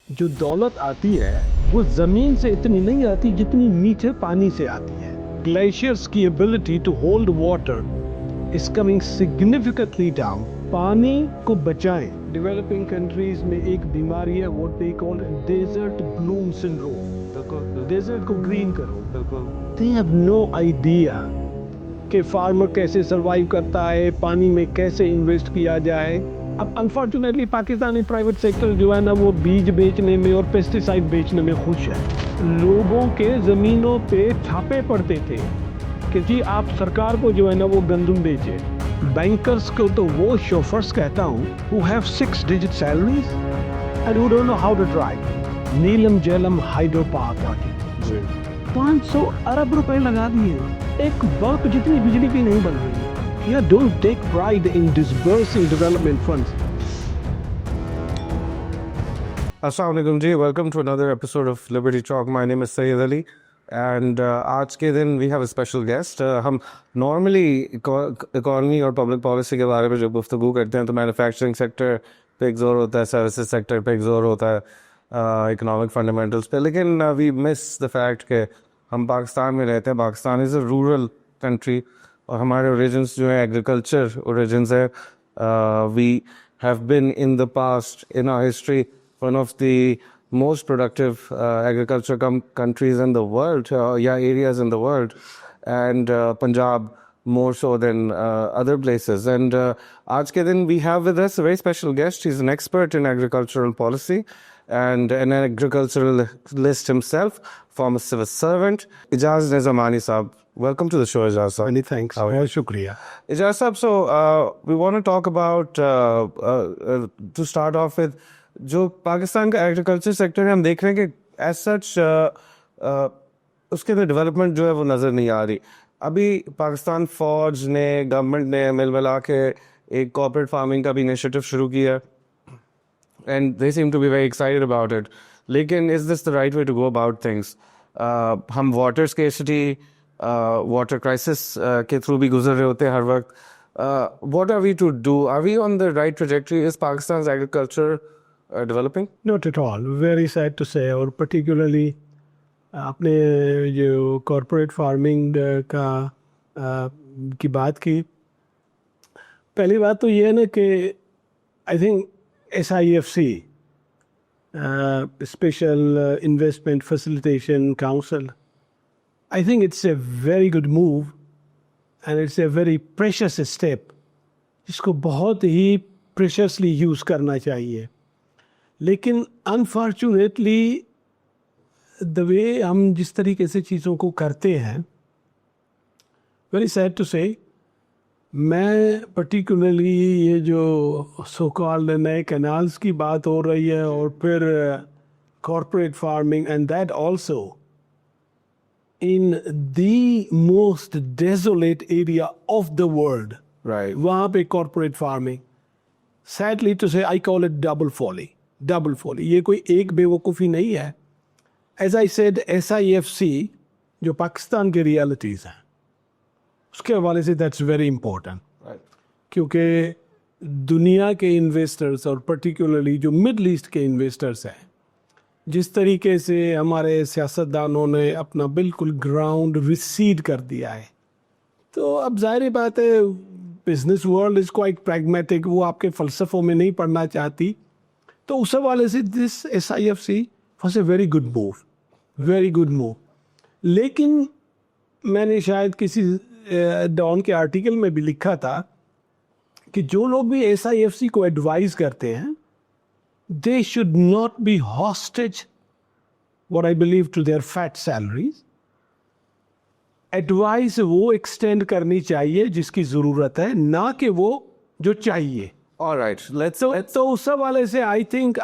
जो दौलत आती है वो ज़मीन से इतनी नहीं आती जितनी मीठे पानी से आती है। ग्लेशियर्स की ability to hold water is coming significantly down. पानी को बचाएं। डेवलपिंग कंट्रीज में एक बीमारी है what they call desert bloom syndrome. Desert को ग्रीन करो। दे हैव नो आइडिया कि फार्मर कैसे सरवाइव करता है, पानी में कैसे इन्वेस्ट किया जाए। अब अनफॉर्चुनेटली पाकिस्तानी प्राइवेट सेक्टर जो है ना वो बीज बेचने में और पेस्टिसाइड बेचने में खुश है। लोगों के ज़मीनों पे छापे पड़ते थे कि जी आप सरकार को जो है ना वो गंदम बेचे। बैंकर्स को तो वो शोफर्स कहता हूँ who have 6 digit salaries and who don't know how to drive। Neelam Jhelum hydro power project 500 अरब रुपए लगा दिए, एक बल्ब जितनी बिजली भी नहीं बन रही। Yeah, don't take pride in disbursing development funds. Assalamu alaikum ji, welcome to another episode of Liberty Talk. My name is Sayyid Ali and आज के दिन we have a special guest. हम normally economy और public policy के बारे में जो गुफ्तगू करते हैं तो manufacturing sector पे एक जोर होता है, services sector पे एक जोर होता है, economic fundamentals पे, लेकिन we miss the fact कि हम पाकिस्तान में रहते हैं। Pakistan is a rural country और हमारे origins जो है agriculture origins है। We have been in the past in our history one of the most productive agriculture countries in the world, areas in the world, and Punjab more so than other places. And aaj ke din we have with us a very special guest. He's an expert in agricultural policy and an agriculturalist himself, former civil servant. Ijaz Nizamani Saab. Welcome to the show, Ijaz Saab. Many thanks. Shukriya. Ijaz Saab, so we want to talk about, to start off with, जो पाकिस्तान का agriculture sector है हम देख रहे हैं कि as such उसके अंदर डेवलपमेंट जो है वो नज़र नहीं आ रही। अभी पाकिस्तान फौज ने गवर्नमेंट ने मिल मिला के एक कॉर्पोरेट फार्मिंग का भी इनिशिएटिव शुरू किया and they seem to be very excited about it, लेकिन is this the right way to go about things? हम वाटर स्केर्सिटी, वाटर क्राइसिस के थ्रू भी गुजर रहे होते हैं हर वक्त। What are we to do? Are we on the right trajectory? Is Pakistan agriculture developing? Not at all. Very sad to say. और particularly आपने जो corporate farming की बात की, पहली बात तो ये है ना कि I think SIFC Special Investment Facilitation Council, I think it's a very good move and it's a very precious step जिसको बहुत ही preciously use करना चाहिए। लेकिन अनफॉर्चुनेटली द वे हम जिस तरीके से चीज़ों को करते हैं, वेरी सैड टू से, मैं पर्टिकुलरली ये जो सो कॉल्ड नए कैनाल्स की बात हो रही है और फिर corporate farming and that also in the most desolate area of the world, right, वहाँ पे corporate farming, sadly to say I call it double folly. ये कोई एक बेवकूफ़ी नहीं है। एज आई सेड, SIFC जो पाकिस्तान के रियलिटीज़ हैं उसके हवाले से दैट्स वेरी इम्पोर्टेंट, क्योंकि दुनिया के इन्वेस्टर्स और पर्टिकुलरली जो मिडल ईस्ट के इन्वेस्टर्स हैं, जिस तरीके से हमारे सियासतदानों ने अपना बिल्कुल ग्राउंड रिसीड कर दिया है, तो अब जाहिर बात है business world is quite pragmatic, वो आपके फ़लसफ़ों में नहीं पढ़ना चाहती। तो उस हवाले से this SIFC was a very good move. लेकिन मैंने शायद किसी डॉन के आर्टिकल में भी लिखा था कि जो लोग भी SIFC को एडवाइस करते हैं, they should not be hostage what I believe to their fat salaries. Advice वो एक्सटेंड करनी चाहिए जिसकी ज़रूरत है, ना कि वो जो चाहिए। Alright, let's तो उस वाले से आई थिंक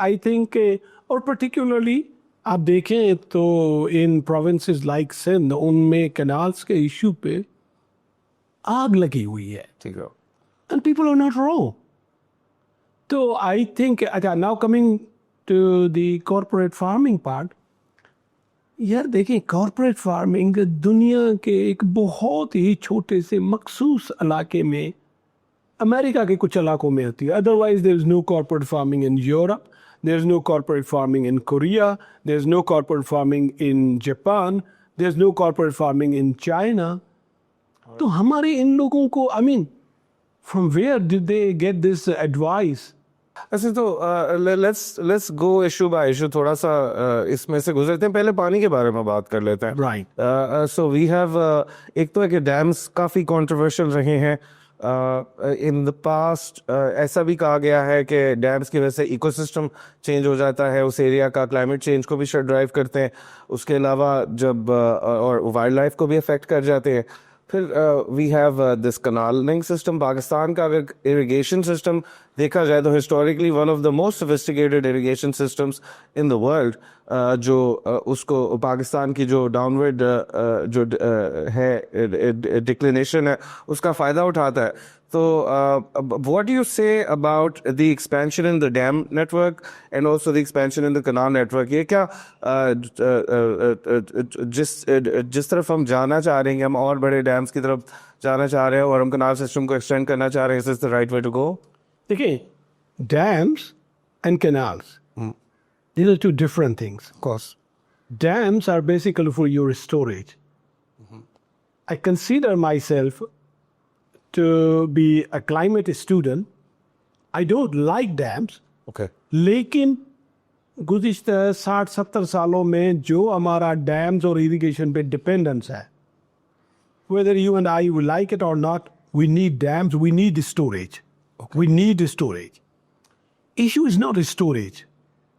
और पर्टिकुलरली आप देखें तो इन प्रोविंसेस लाइक सिंध, उनमें कैनाल्स के इशू पे आग लगी हुई है, ठीक है, and people are not wrong. तो आई थिंक, अच्छा, now coming to the corporate farming part, यार देखें, कॉरपोरेट फार्मिंग दुनिया के एक बहुत ही छोटे से मखसूस इलाके में, अमेरिका के कुछ इलाकों में होती है। Otherwise there is no corporate farming in Europe, there's no corporate farming in Korea, there's no corporate farming in Japan, there's no corporate farming in China. तो हमारे इन लोगों को, I mean, from where did they get this advice? अच्छा तो let's go issue bye issue, थोड़ा सा इसमें से गुजरते हैं। पहले पानी के बारे में बात कर लेते हैं। Right. सो वी हैव एक तो है कि डैम्स काफ़ी कंट्रोवर्शियल रहे हैं इन द पास्ट। ऐसा भी कहा गया है कि डैम्स की वजह से इकोसिस्टम चेंज हो जाता है उस एरिया का, क्लाइमेट चेंज को भी शायद ड्राइव करते हैं। उसके अलावा जब और वाइल्ड लाइफ को भी अफेक्ट कर जाते हैं। फिर we have this canaling system. Pakistan का अगर इरिगेशन सिस्टम देखा जाए तो historically one of the most sophisticated irrigation systems in the world, जो उसको पाकिस्तान की जो डाउनवर्ड जो है डिक्लिनेशन है उसका फ़ायदा उठाता है। तो what do you say about the expansion in the dam network and also the expansion in the canal network? ये क्या जिस तरफ हम जाना चाह रहे हैं, हम और बड़े डैम्स की तरफ जाना चाह रहे हैं और हम कनाल सिस्टम को एक्सटेंड करना चाह रहे हैं, is this the right way to go? देखिए, dams and canals, these are two different things. Of course. Dams are basically for your storage. I consider myself to be a climate student. I don't like dams. Okay. लेकिन गुज़िश्ता 60-70 सालों में जो हमारा dams और irrigation पे dependence है, whether you and I will like it or not, we need dams, we need storage. Okay. We need storage. Issue is not storage.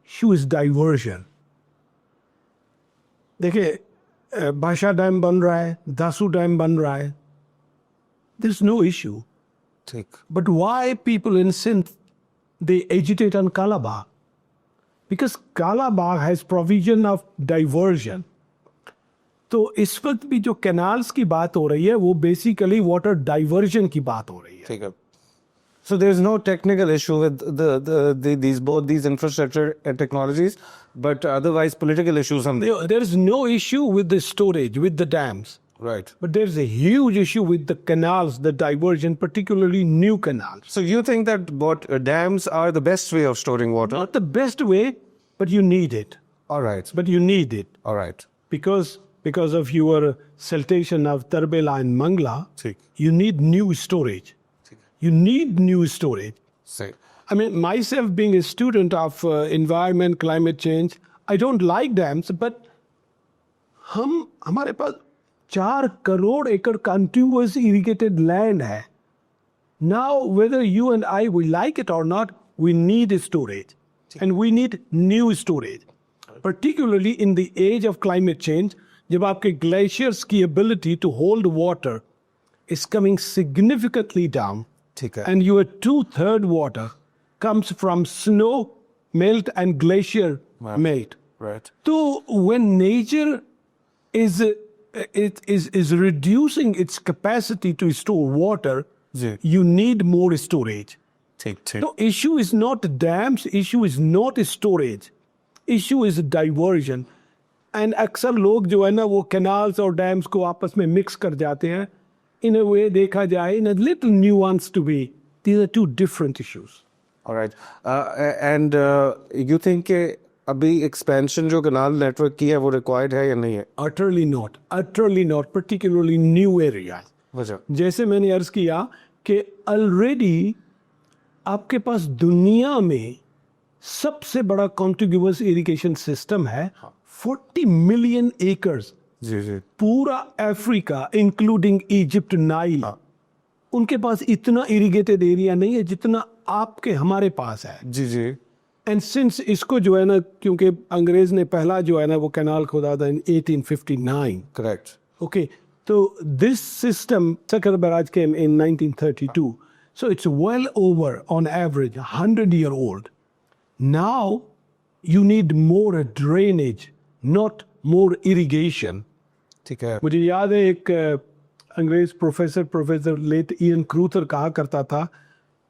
Issue is diversion. देखिए, भाषा डैम बन रहा है, दासू डैम बन रहा है. There's no issue. ठीक. But why people in Sindh, they agitate on Kalabagh? Because Kalabagh has provision of diversion. तो इस वक्त भी जो कैनाल्स की बात हो रही है वो बेसिकली वाटर डाइवर्जन की बात हो रही है. ठीक है. So there's no technical issue with both these infrastructure and technologies, but otherwise political issues on There is no issue with the storage, with the dams. Right. But there's a huge issue with the canals, the diversion, particularly new canals. So you think that dams are the best way of storing water? Not the best way, but you need it. All right. But you need it. All right. Because of your siltation of Tarbela and Mangla, ठीक. you need new storage. You need new storage. Say. I mean, myself being a student of environment, climate change, I don't like dams, but हमारे पास 4 करोड़ एकड़ continuous irrigated land है. Now, whether you and I will like it or not, we need storage. And we need new storage. Particularly in the age of climate change, जब आपके glaciers की ability to hold water is coming significantly down. ठीक है. And your 2/3 water comes from snow melt and glacier melt. Right. So when nature is reducing its capacity to store water, ji. you need more storage. ठीक. So issue is not dams, issue is not storage, issue is diversion. And अक्सर लोग जो है ना वो canals और dams को आपस में mix कर जाते हैं. In a way, देखा जाए, in a little nuance to be, these are two different issues. All right. And you think कि अभी expansion जो canal network की है वो required है या नहीं है? Utterly not, particularly new areas. वजह? जैसे मैंने अर्ज किया कि already आपके पास दुनिया में सबसे बड़ा contiguous irrigation system है 40 million acres. जी जी. पूरा अफ्रीका इंक्लूडिंग इजिप्ट नाइल, उनके पास इतना इरिगेटेड एरिया नहीं है जितना आपके हमारे पास है. जी जी. एंड सिंस इसको जो है ना, क्योंकि अंग्रेज ने पहला जो है ना वो कैनाल खोदा था इन 1859. करेक्ट. ओके, तो this system Sukkur barrage came in 1932, so it's well over on average 100-year old. Now you need more drainage, not more irrigation. ठीक है. मुझे याद है एक अंग्रेज प्रोफेसर लेट इयन क्रूथर कहा करता था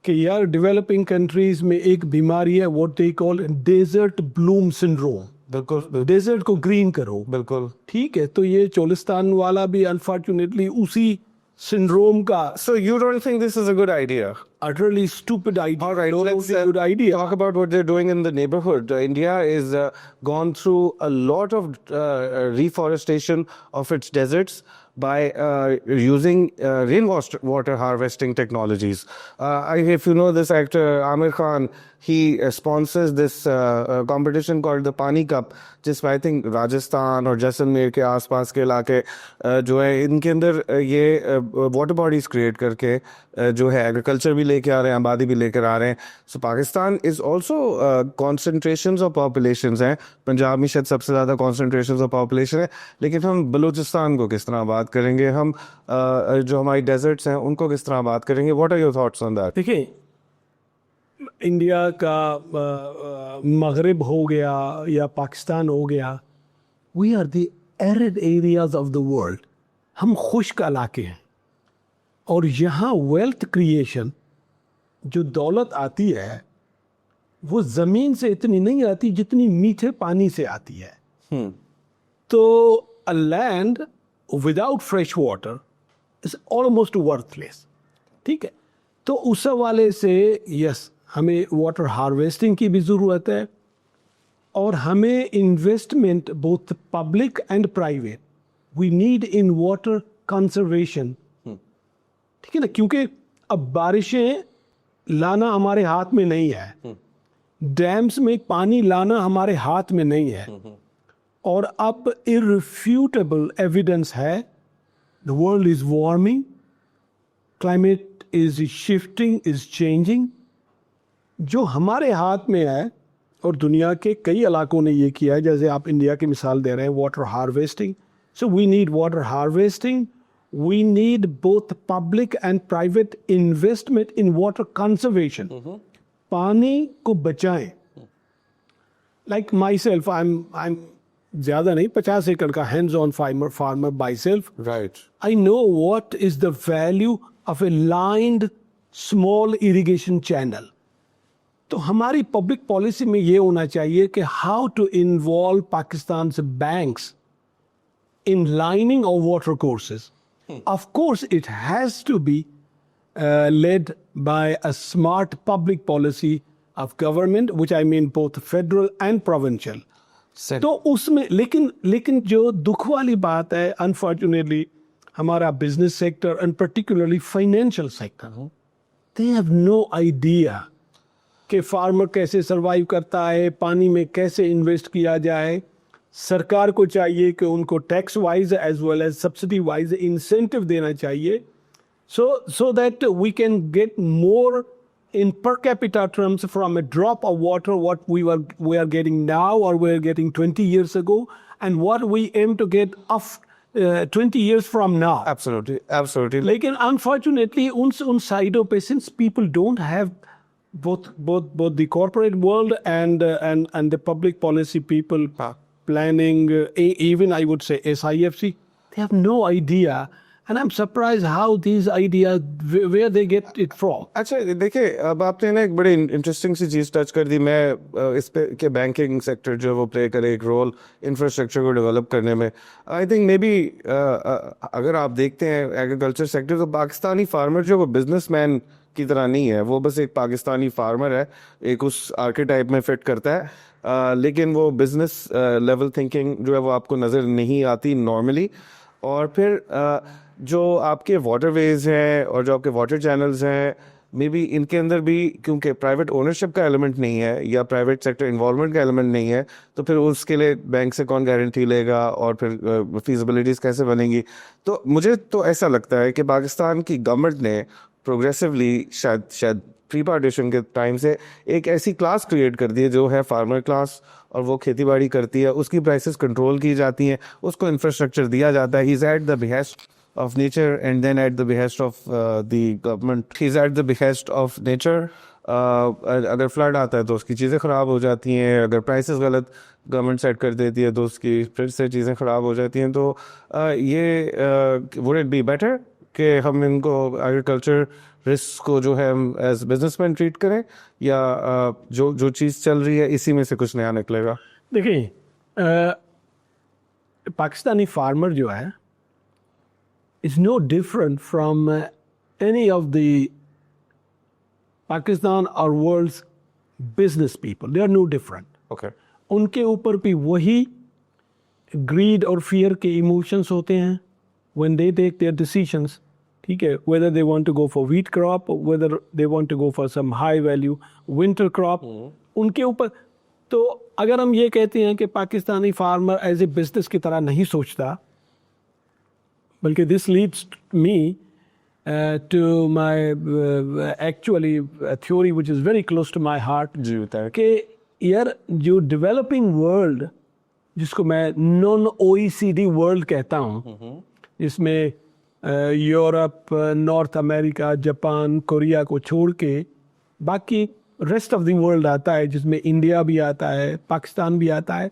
कि यार डेवलपिंग कंट्रीज में एक बीमारी है, what they call desert bloom syndrome. बिल्कुल. डेजर्ट को ग्रीन करो. बिल्कुल. ठीक है, तो ये चोलिस्तान वाला भी अनफॉर्चुनेटली उसी syndrome का So you don't think this is a good idea? utterly stupid idea. All right, No, let's it's a good idea. talk about what they're doing in the neighborhood. India is gone through a lot of reforestation of its deserts by using rainwater harvesting technologies. If you know this actor Amir Khan, he sponsors this competition called the Pani Cup, जिसमें I think Rajasthan और जैसलमेर के आसपास के इलाके जो है इनके अंदर ये वाटर बॉडीज क्रिएट करके जो है एग्रीकल्चर भी लेके आ रहे हैं, आबादी भी लेकर आ रहे हैं. So Pakistan is also concentration of population हैं. पंजाब में शायद सबसे ज़्यादा कॉन्सेंट्रेशन ऑफ पॉपुलेशन है, लेकिन हम बलूचिस्तान को किस तरह बात करेंगे, हम जो हमारी डेजर्ट्स हैं उनको किस तरह बात करेंगे. What are your thoughts on that? देखिए, इंडिया का मगरिब हो गया या पाकिस्तान हो गया, we are the arid areas of the world. हम खुश्क इलाके हैं और यहाँ वेल्थ क्रिएशन जो दौलत आती है वो ज़मीन से इतनी नहीं आती जितनी मीठे पानी से आती है. तो a land without fresh water is almost worthless. ठीक है, तो उस हवाले से यस, हमें वाटर हार्वेस्टिंग की भी ज़रूरत है और हमें investment both public and private we need in water conservation. ठीक है ना, क्योंकि अब बारिशें लाना हमारे हाथ में नहीं है, डैम्स में पानी लाना हमारे हाथ में नहीं है, और अब इररिफ्यूटेबल एविडेंस है the world is warming, climate is shifting, is changing. जो हमारे हाथ में है और दुनिया के कई इलाकों ने ये किया है, जैसे आप इंडिया की मिसाल दे रहे हैं water harvesting. So we need water harvesting, we need both public and private investment in water conservation. पानी को बचाएं. Like myself, I'm ज़्यादा नहीं, 50 एकड़ का hands-on farmer myself. Right. I know what is the value of a lined small irrigation channel. तो हमारी public policy में ये होना चाहिए कि how to involve Pakistan's banks in lining of water courses. Of course, it has to be led by a smart public policy of government, which I mean both federal and provincial. तो उसमें लेकिन जो दुख वाली बात है, unfortunately, हमारा business sector and particularly financial sector, they have no idea कि फार्मर कैसे सर्वाइव करता है, पानी में कैसे इन्वेस्ट किया जाए. सरकार को चाहिए कि उनको tax wise as well as subsidy wise incentive देना चाहिए, so that we can get more in per capita terms from a drop of water what we are getting now or we are getting 20 years ago and what we aim to get of 20 years from now. Absolutely. लेकिन unfortunately उन साइडों पे, since people don't have both the corporate world and the public policy people planning, even I would say SIFC, they have no idea, and I'm surprised how these ideas, where they get it from. अच्छा देखिए, अब आपने ना एक बड़ी interesting सी चीज़ touch कर दी. मैं इस पे कि बैंकिंग सेक्टर जो वो प्ले करे एक रोल इंफ्रास्ट्रक्चर को डेवलप करने में. आई थिंक मे बी अगर आप देखते हैं एग्रीकल्चर सेक्टर, तो पाकिस्तानी फार्मर जो वो बिजनेसमैन की तरह नहीं है, वो बस एक पाकिस्तानी फार्मर है, एक उस आर्केटाइप में फिट करता है. लेकिन वो बिजनेस लेवल थिंकिंग जो है वो आपको नज़र नहीं आती नॉर्मली. और फिर जो आपके वाटरवेज हैं और जो आपके वाटर चैनल्स हैं, मे बी इनके अंदर भी क्योंकि प्राइवेट ओनरशिप का एलिमेंट नहीं है या प्राइवेट सेक्टर इन्वॉल्वमेंट का एलिमेंट नहीं है, तो फिर उसके लिए बैंक से कौन गारंटी लेगा और फिर फीजिबिलिटीज़ कैसे बनेंगी. तो मुझे तो ऐसा लगता है कि पाकिस्तान की गवर्नमेंट ने प्रोग्रेसिवली शायद प्री पार्टीशन के टाइम से एक ऐसी क्लास क्रिएट कर दी है जो है फार्मर क्लास, और वो खेती बाड़ी करती है, उसकी प्राइसेस कंट्रोल की जाती हैं, उसको इंफ्रास्ट्रक्चर दिया जाता है. He is at the behest of nature and then at the behest of the government. He is at the behest of nature. अगर फ्लड आता है तो उसकी चीज़ें ख़राब हो जाती हैं, अगर प्राइसेस गलत गवर्नमेंट सेट कर देती है तो उसकी फिर से चीज़ें ख़राब हो जाती हैं. तो ये वुड इट बी बेटर कि हम इनको एग्रीकल्चर रिस्क को जो है एज बिजनेसमैन ट्रीट करें, या जो चीज़ चल रही है इसी में से कुछ नया निकलेगा? देखिए, पाकिस्तानी फार्मर जो है is no different from any of the Pakistan or world's business people. They are no different. Okay. उनके ऊपर भी वही greed और fear के emotions होते हैं when they take their decisions. ठीक है, whether they want to go for wheat crop or whether they want to go for some high value winter crop, उनके ऊपर. तो अगर हम ये कहते हैं कि Pakistani farmer as a business की तरह नहीं सोचता, बल्कि this leads me to my actually a theory which is very close to my heart जी बताएं. कि यार जो डेवलपिंग वर्ल्ड जिसको मैं नॉन OECD वर्ल्ड कहता हूँ, जिसमें Europe, north America, Japan, Korea को छोड़ के बाकी रेस्ट ऑफ द वर्ल्ड आता है, जिसमें इंडिया भी आता है, पाकिस्तान भी आता है,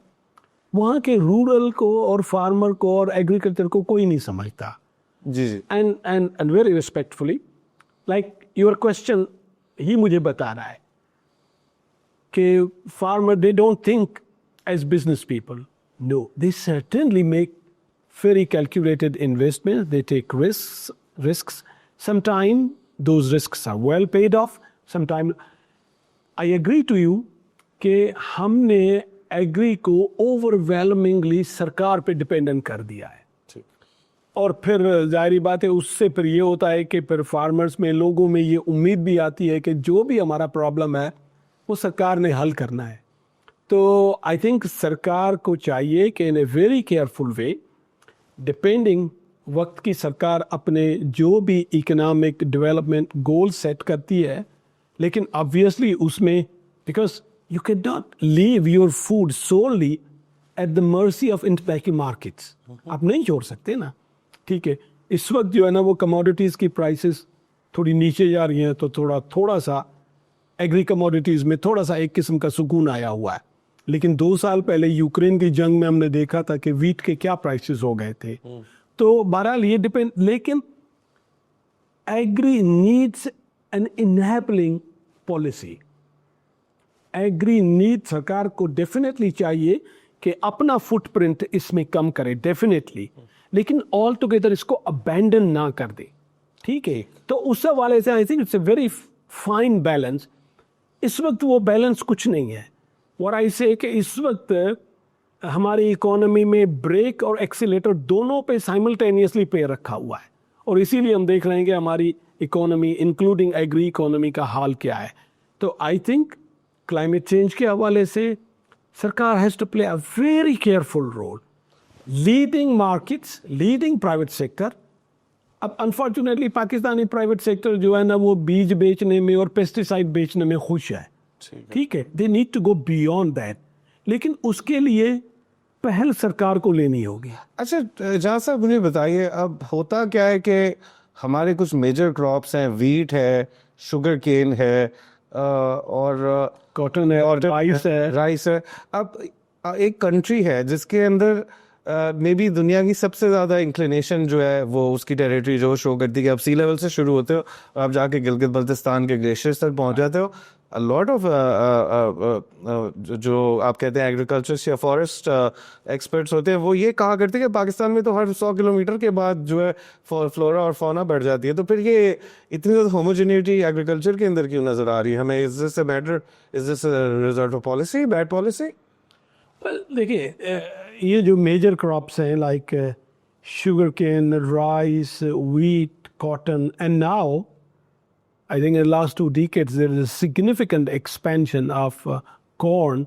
वहाँ के रूरल को और फार्मर को और एग्रीकल्चर को कोई नहीं समझता. जी जी. and very respectfully, like your question ही मुझे बता रहा है कि farmer they don't think as business people. No, they certainly make very calculated investments. They take risks. Sometimes those risks are well paid off. Sometimes I agree to you कि हमने agree को overwhelmingly सरकार पे dependent कर दिया है. और फिर जाहिर बात है उससे फिर ये होता है कि फिर फार्मर्स में, लोगों में ये उम्मीद भी आती है कि जो भी हमारा प्रॉब्लम है वो सरकार ने हल करना है. तो आई थिंक सरकार को चाहिए कि in a very careful way, depending वक्त की सरकार अपने जो भी इकोनॉमिक डेवलपमेंट गोल सेट करती है, लेकिन ऑब्वियसली उसमें because you can not leave your food solely at the mercy of international markets. आप नहीं छोड़ सकते ना. ठीक है, इस वक्त जो है ना वो कमोडिटीज़ की प्राइसेस थोड़ी नीचे जा रही हैं, तो थोड़ा सा एग्री कमोडिटीज़ में थोड़ा सा एक किस्म का सुकून आया हुआ है. लेकिन 2 साल पहले यूक्रेन की जंग में हमने देखा था कि वीट के क्या प्राइसेस हो गए थे. तो बहरहाल ये डिपेंड, लेकिन agri needs an enabling policy. Agri need सरकार को डेफिनेटली चाहिए कि अपना फुटप्रिंट इसमें कम करे, डेफिनेटली, लेकिन ऑल टुगेदर इसको अबैंडन ना कर दे. ठीक है, तो उस हवाले से I think it's a very fine balance. इस वक्त वो बैलेंस कुछ नहीं है. और आई से कि इस वक्त हमारी इकोनॉमी में ब्रेक और एक्सीलेटर दोनों पे साइमल्टेनियसली पे रखा हुआ है, और इसीलिए हम देख रहे हैं कि हमारी इकोनॉमी इंक्लूडिंग एग्री इकोनॉमी का हाल क्या है. तो आई थिंक क्लाइमेट चेंज के हवाले से सरकार has to play a very careful role, leading markets, leading private sector. अब अनफॉर्चुनेटली पाकिस्तानी प्राइवेट सेक्टर जो है ना वो बीज बेचने में और पेस्टिसाइड बेचने में खुश है. ठीक है, they need to go beyond that, लेकिन उसके लिए पहल सरकार को लेनी होगी. अच्छा जहाँ साहब मुझे बताइए, अब होता क्या है कि हमारे कुछ मेजर क्रॉप्स हैं, वीट है, शुगर केन है, और कॉटन है और राइस है. अब एक कंट्री है जिसके अंदर मे बी दुनिया की सबसे ज़्यादा इंक्लिनेशन जो है वो उसकी टेरिटरी जो शो करती है कि आप सी लेवल से शुरू होते हो, आप जाके गिलगित बल्तिस्तान के ग्लेशियर्स तक पहुंच जाते हो. अ लॉट ऑफ जो आप कहते हैं एग्रीकल्चर या फॉरेस्ट एक्सपर्ट्स होते हैं, वो ये कहा करते हैं कि पाकिस्तान में तो हर 100 किलोमीटर के बाद जो है फ्लोरा और फौना बढ़ जाती है. तो फिर ये इतनी ज़्यादा होमोजेनिटी एग्रीकल्चर के अंदर क्यों नज़र आ रही है हमें? Is this a matter, is this result of policy, bad policy? देखिए, ये जो मेजर क्रॉप्स हैं like sugar cane, rice, wheat, cotton, and now I think in the last 2 decades there is a significant expansion of corn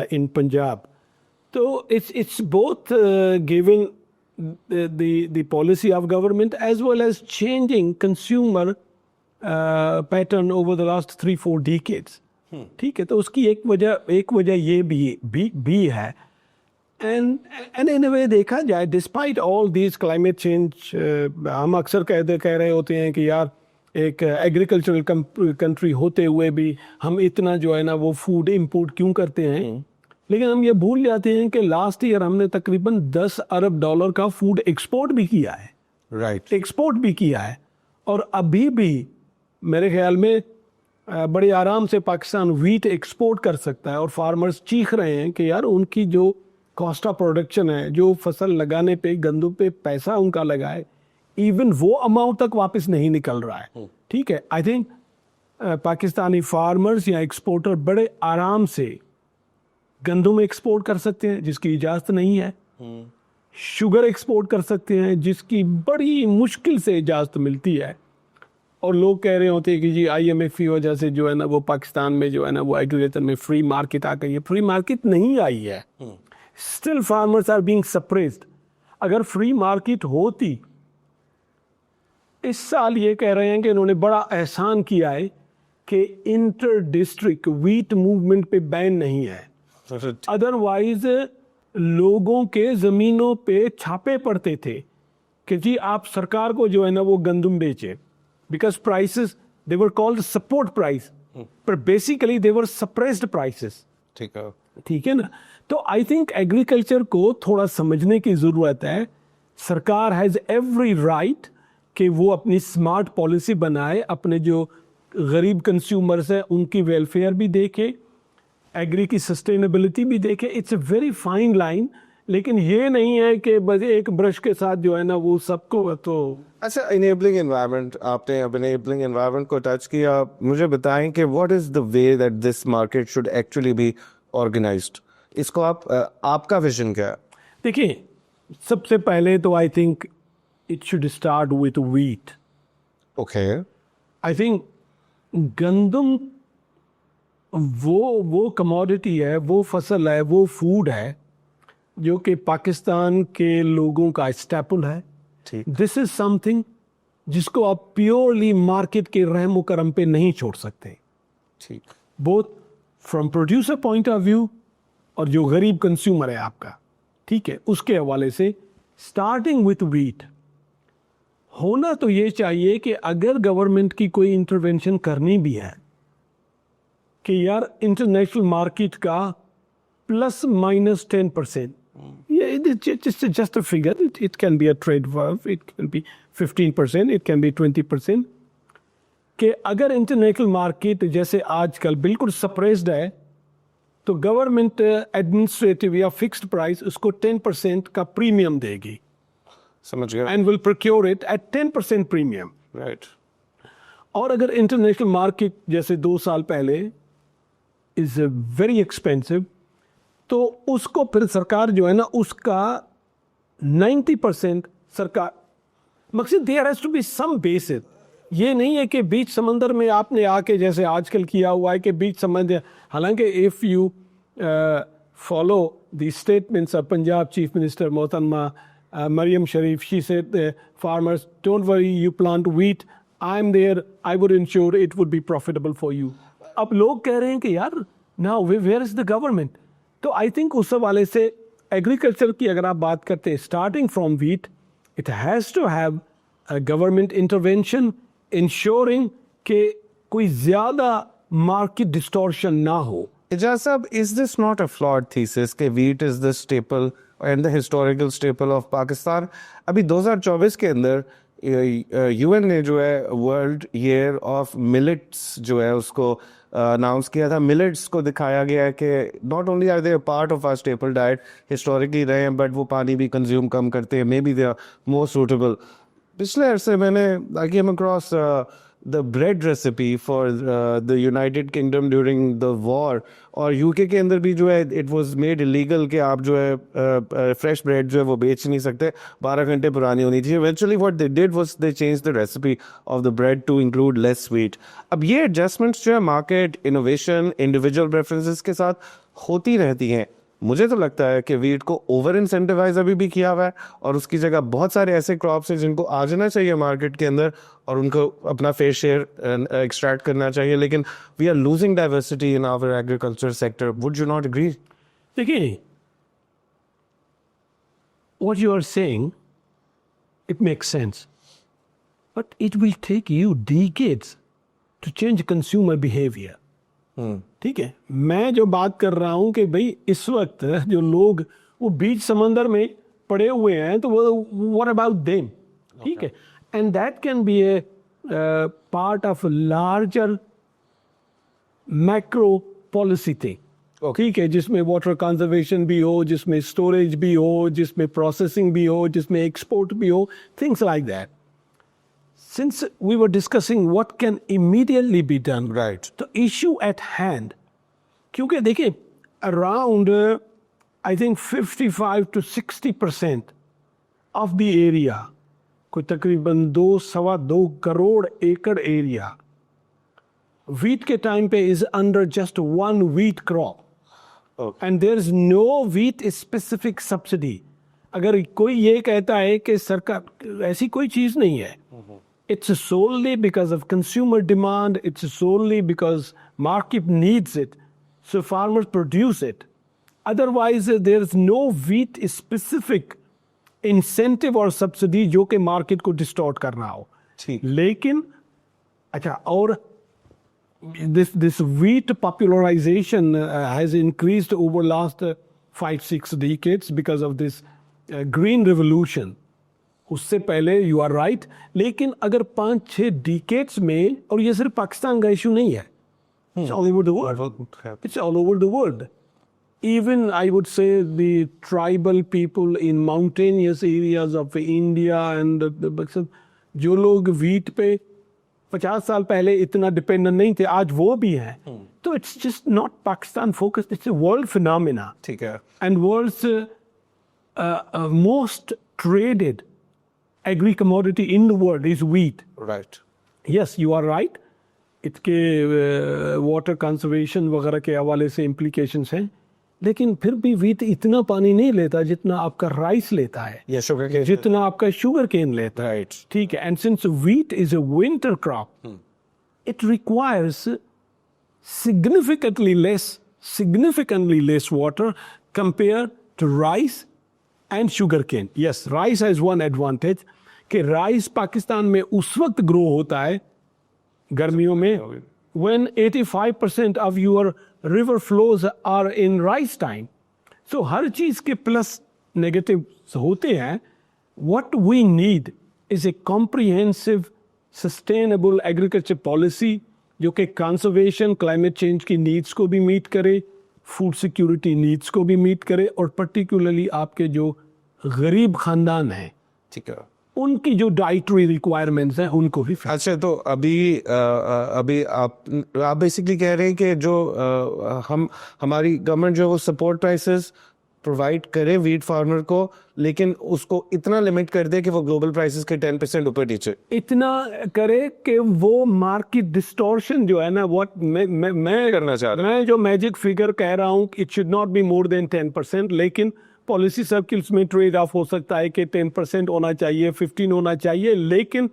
in Punjab. So it's both given the policy of government as well as changing consumer pattern over the last 3-4 decades. ठीक है, तो उसकी एक वजह ये भी है. And in a way देखा जाए, despite all these climate change, हम अक्सर कह रहे होते हैं कि यार एक एग्रीकल्चरल कंट्री होते हुए भी हम इतना जो है ना वो फूड इंपोर्ट क्यों करते हैं. लेकिन हम ये भूल जाते हैं कि लास्ट ईयर हमने तकरीबन $10 अरब का फूड एक्सपोर्ट भी किया है. राइट, एक्सपोर्ट भी किया है. और अभी भी मेरे ख्याल में बड़े आराम से पाकिस्तान वीट एक्सपोर्ट कर सकता है. और फार्मर्स चीख रहे हैं कि यार उनकी जो कॉस्ट ऑफ प्रोडक्शन है, जो फसल लगाने पे, गंदम पे पैसा उनका लगा है, इवन वो अमाउंट तक वापस नहीं निकल रहा है। ठीक है, आई थिंक पाकिस्तानी फार्मर्स या एक्सपोर्टर बड़े आराम से गंदम एक्सपोर्ट कर सकते हैं जिसकी इजाज़त नहीं है, शुगर एक्सपोर्ट कर सकते हैं जिसकी बड़ी मुश्किल से इजाज़त मिलती है, और लोग कह रहे होते हैं कि जी IMF की वजह से जो है ना वो पाकिस्तान में जो है ना वो एग्रीकल्चर में फ्री मार्केट आ गई है। फ्री मार्केट नहीं आई है, still farmers are being suppressed. अगर फ्री मार्केट होती, इस साल ये कह रहे हैं कि इन्होंने बड़ा एहसान किया है कि इंटर डिस्ट्रिक्ट व्हीट मूवमेंट पे बैन नहीं है, अदरवाइज लोगों के ज़मीनों पे छापे पड़ते थे कि जी आप सरकार को जो है ना वो गंदम बेचे, because prices they were called support price, पर basically they were suppressed prices. ठीक है ना। तो आई थिंक एग्रीकल्चर को थोड़ा समझने की ज़रूरत है। सरकार हैज़ एवरी राइट कि वो अपनी स्मार्ट पॉलिसी बनाए, अपने जो गरीब कंज्यूमर्स हैं उनकी वेलफेयर भी देखे, एग्री की सस्टेनेबिलिटी भी देखे। It's a very fine line, लेकिन ये नहीं है कि बस एक ब्रश के साथ जो है ना वो सबको तो। अच्छा, इनेबलिंग एनवायरनमेंट, आपने अब इनेबलिंग एनवायरनमेंट को टच किया। मुझे बताएं कि what is the way that this market should actually be organized. इसको आपका विजन क्या है? देखिए, सबसे पहले तो I think it should start with wheat. Okay, I think गंदम वो कमोडिटी है, वो फसल है, वो फूड है जो कि पाकिस्तान के लोगों का स्टेपल है। दिस इज समथिंग जिसको आप प्योरली मार्केट के रहमो करम पे नहीं छोड़ सकते। ठीक, both from producer point of view और जो गरीब कंज्यूमर है आपका, ठीक है, उसके हवाले से स्टार्टिंग विथ व्हीट होना तो ये चाहिए कि अगर गवर्नमेंट की कोई इंटरवेंशन करनी भी है कि यार इंटरनेशनल मार्केट का ±10%, just a figure, it can be a trade valve, it can be 15%, it can be 20%, कि अगर इंटरनेशनल मार्केट जैसे आजकल बिल्कुल सप्रेस्ड है तो गवर्नमेंट एडमिनिस्ट्रेटिव या फिक्स्ड प्राइस उसको 10% का प्रीमियम देगी, समझ गया, and will procure it at 10% premium, right. और अगर इंटरनेशनल मार्केट जैसे 2 साल पहले इज वेरी एक्सपेंसिव, तो उसको फिर सरकार जो है ना उसका 90% सरकार, मकसद there has to be some basis. ये नहीं है कि बीच समंदर में आपने आके जैसे आजकल किया हुआ है कि बीच समंदर, हालांकि if you follow the statements of Punjab chief minister मोहतरमा Maryam Sharif, she said farmers don't worry, you plant wheat, I am there, I would ensure it would be profitable for you. अब लोग कह रहे हैं कि यार now where is the government. तो I think उस हवाले से एग्रीकल्चर की अगर आप बात करते हैं, starting from wheat, it has to have government intervention ensuring कि कोई ज़्यादा मार्केट डिस्टॉर्शन ना हो। Ijaz sahab, is this not a flawed thesis कि wheat is the staple and the historical staple of Pakistan? अभी 2024 के अंदर UN ने जो है वर्ल्ड ईयर ऑफ मिलेट्स जो है उसको अनाउंस किया था। मिलेट्स को दिखाया गया है कि not only are they part of our staple diet, historically रहे हैं, बट वो पानी भी कंज्यूम कम करते हैं, maybe they are more suitable. पिछले अरसे मैंने I came across the bread recipe for the United Kingdom during the war, और यूके के अंदर भी जो है इट वाज मेड इलीगल कि आप जो है फ्रेश ब्रेड जो है वो बेच नहीं सकते, 12 घंटे पुरानी होनी चाहिए। Eventually what they did was they change the recipe of the bread to include less sweet. अब ये एडजस्टमेंट्स जो है मार्केट, इनोवेशन, इंडिविजुअल प्रेफरेंसेस के साथ होती रहती हैं। मुझे तो लगता है कि वीट को ओवर इंसेंटिवाइज अभी भी किया हुआ है, और उसकी जगह बहुत सारे ऐसे क्रॉप्स हैं जिनको आ जाना चाहिए मार्केट के अंदर और उनको अपना फेयर शेयर एक्सट्रैक्ट करना चाहिए, लेकिन we are losing diversity in our agriculture sector. Would you not agree? देखिए, what you are saying, it makes sense, but it will take you decades to change consumer behavior. ठीक है, मैं जो बात कर रहा हूं कि भाई इस वक्त जो लोग वो बीच समंदर में पड़े हुए हैं, तो वो व्हाट अबाउट देम? ठीक है, and that can be A part of larger macro policy thing. ठीक है, जिसमें वाटर कंजर्वेशन भी हो, जिसमें स्टोरेज भी हो, जिसमें प्रोसेसिंग भी हो, जिसमें एक्सपोर्ट भी हो, things like that. since we were discussing what can immediately be done, Right. the issue at hand, क्योंकि देखिए around I think 55 to 60% of the area, कोई तकरीबन 2.25 करोड़ एकड़ एरिया wheat के टाइम पे is under just one wheat crop. Okay. And there is no wheat specific subsidy. अगर कोई ये कहता है कि सरकार ऐसी कोई चीज नहीं है, it's solely because of consumer demand, it's solely because market needs it, so farmers produce it. Otherwise there is no wheat specific incentive or subsidy जो कि market को distort करना हो. ठीक. लेकिन अच्छा, और this wheat popularization has increased over last 5-6 decades because of this green revolution. उससे पहले you are right, लेकिन अगर 5-6 decades में, और ये सिर्फ पाकिस्तान का इशू नहीं है, it's all over the world. It's all over the world. Even I would say the tribal people in mountainous areas of India and जो लोग wheat पे 50 साल पहले इतना डिपेंडेंट नहीं थे, आज वो भी हैं. तो it's just not Pakistan focused, it's a world phenomena. ठीक है. And world's most traded agri commodity in the world is wheat. Right. Yes, you are right. इसके वाटर कंजर्वेशन वगैरह के हवाले से implications हैं, लेकिन फिर भी wheat इतना पानी नहीं लेता जितना आपका राइस लेता है, Yeah, sugar cane. जितना आपका शुगर केन लेता है. Right. ठीक है. And since wheat is a winter crop, it requires significantly less water compared to rice and sugar cane. Yes, rice has one advantage कि राइस पाकिस्तान में उस वक्त ग्रो होता है गर्मियों में when 85% of your river flows are in rice time. So हर चीज के प्लस नेगेटिव होते हैं. What we need is a comprehensive sustainable agriculture policy जो कि conservation, climate change की needs को भी meet करे, food security needs को भी meet करे, और particularly आपके जो गरीब खानदान हैं, ठीक है. उनकी जो डाइटरी रिक्वायरमेंट्स हैं उनको भी. अच्छा, तो अभी आप बेसिकली कह रहे हैं कि जो हमारी गवर्नमेंट जो वो सपोर्ट प्राइसेस प्रोवाइड करे वीट फार्मर को, लेकिन उसको इतना लिमिट कर दे कि वो ग्लोबल प्राइसेस के 10% ऊपर नीचे इतना करे कि वो मार्केट डिस्टॉर्शन जो है ना, व्हाट मैं करना चाह रहा हूं. मैं जो मैजिक फिगर कह रहा हूँ, it should not be more than 10%, लेकिन पॉलिसी सर्किल्स में ट्रेड ऑफ हो सकता है कि 10% होना चाहिए, 15 होना चाहिए, लेकिन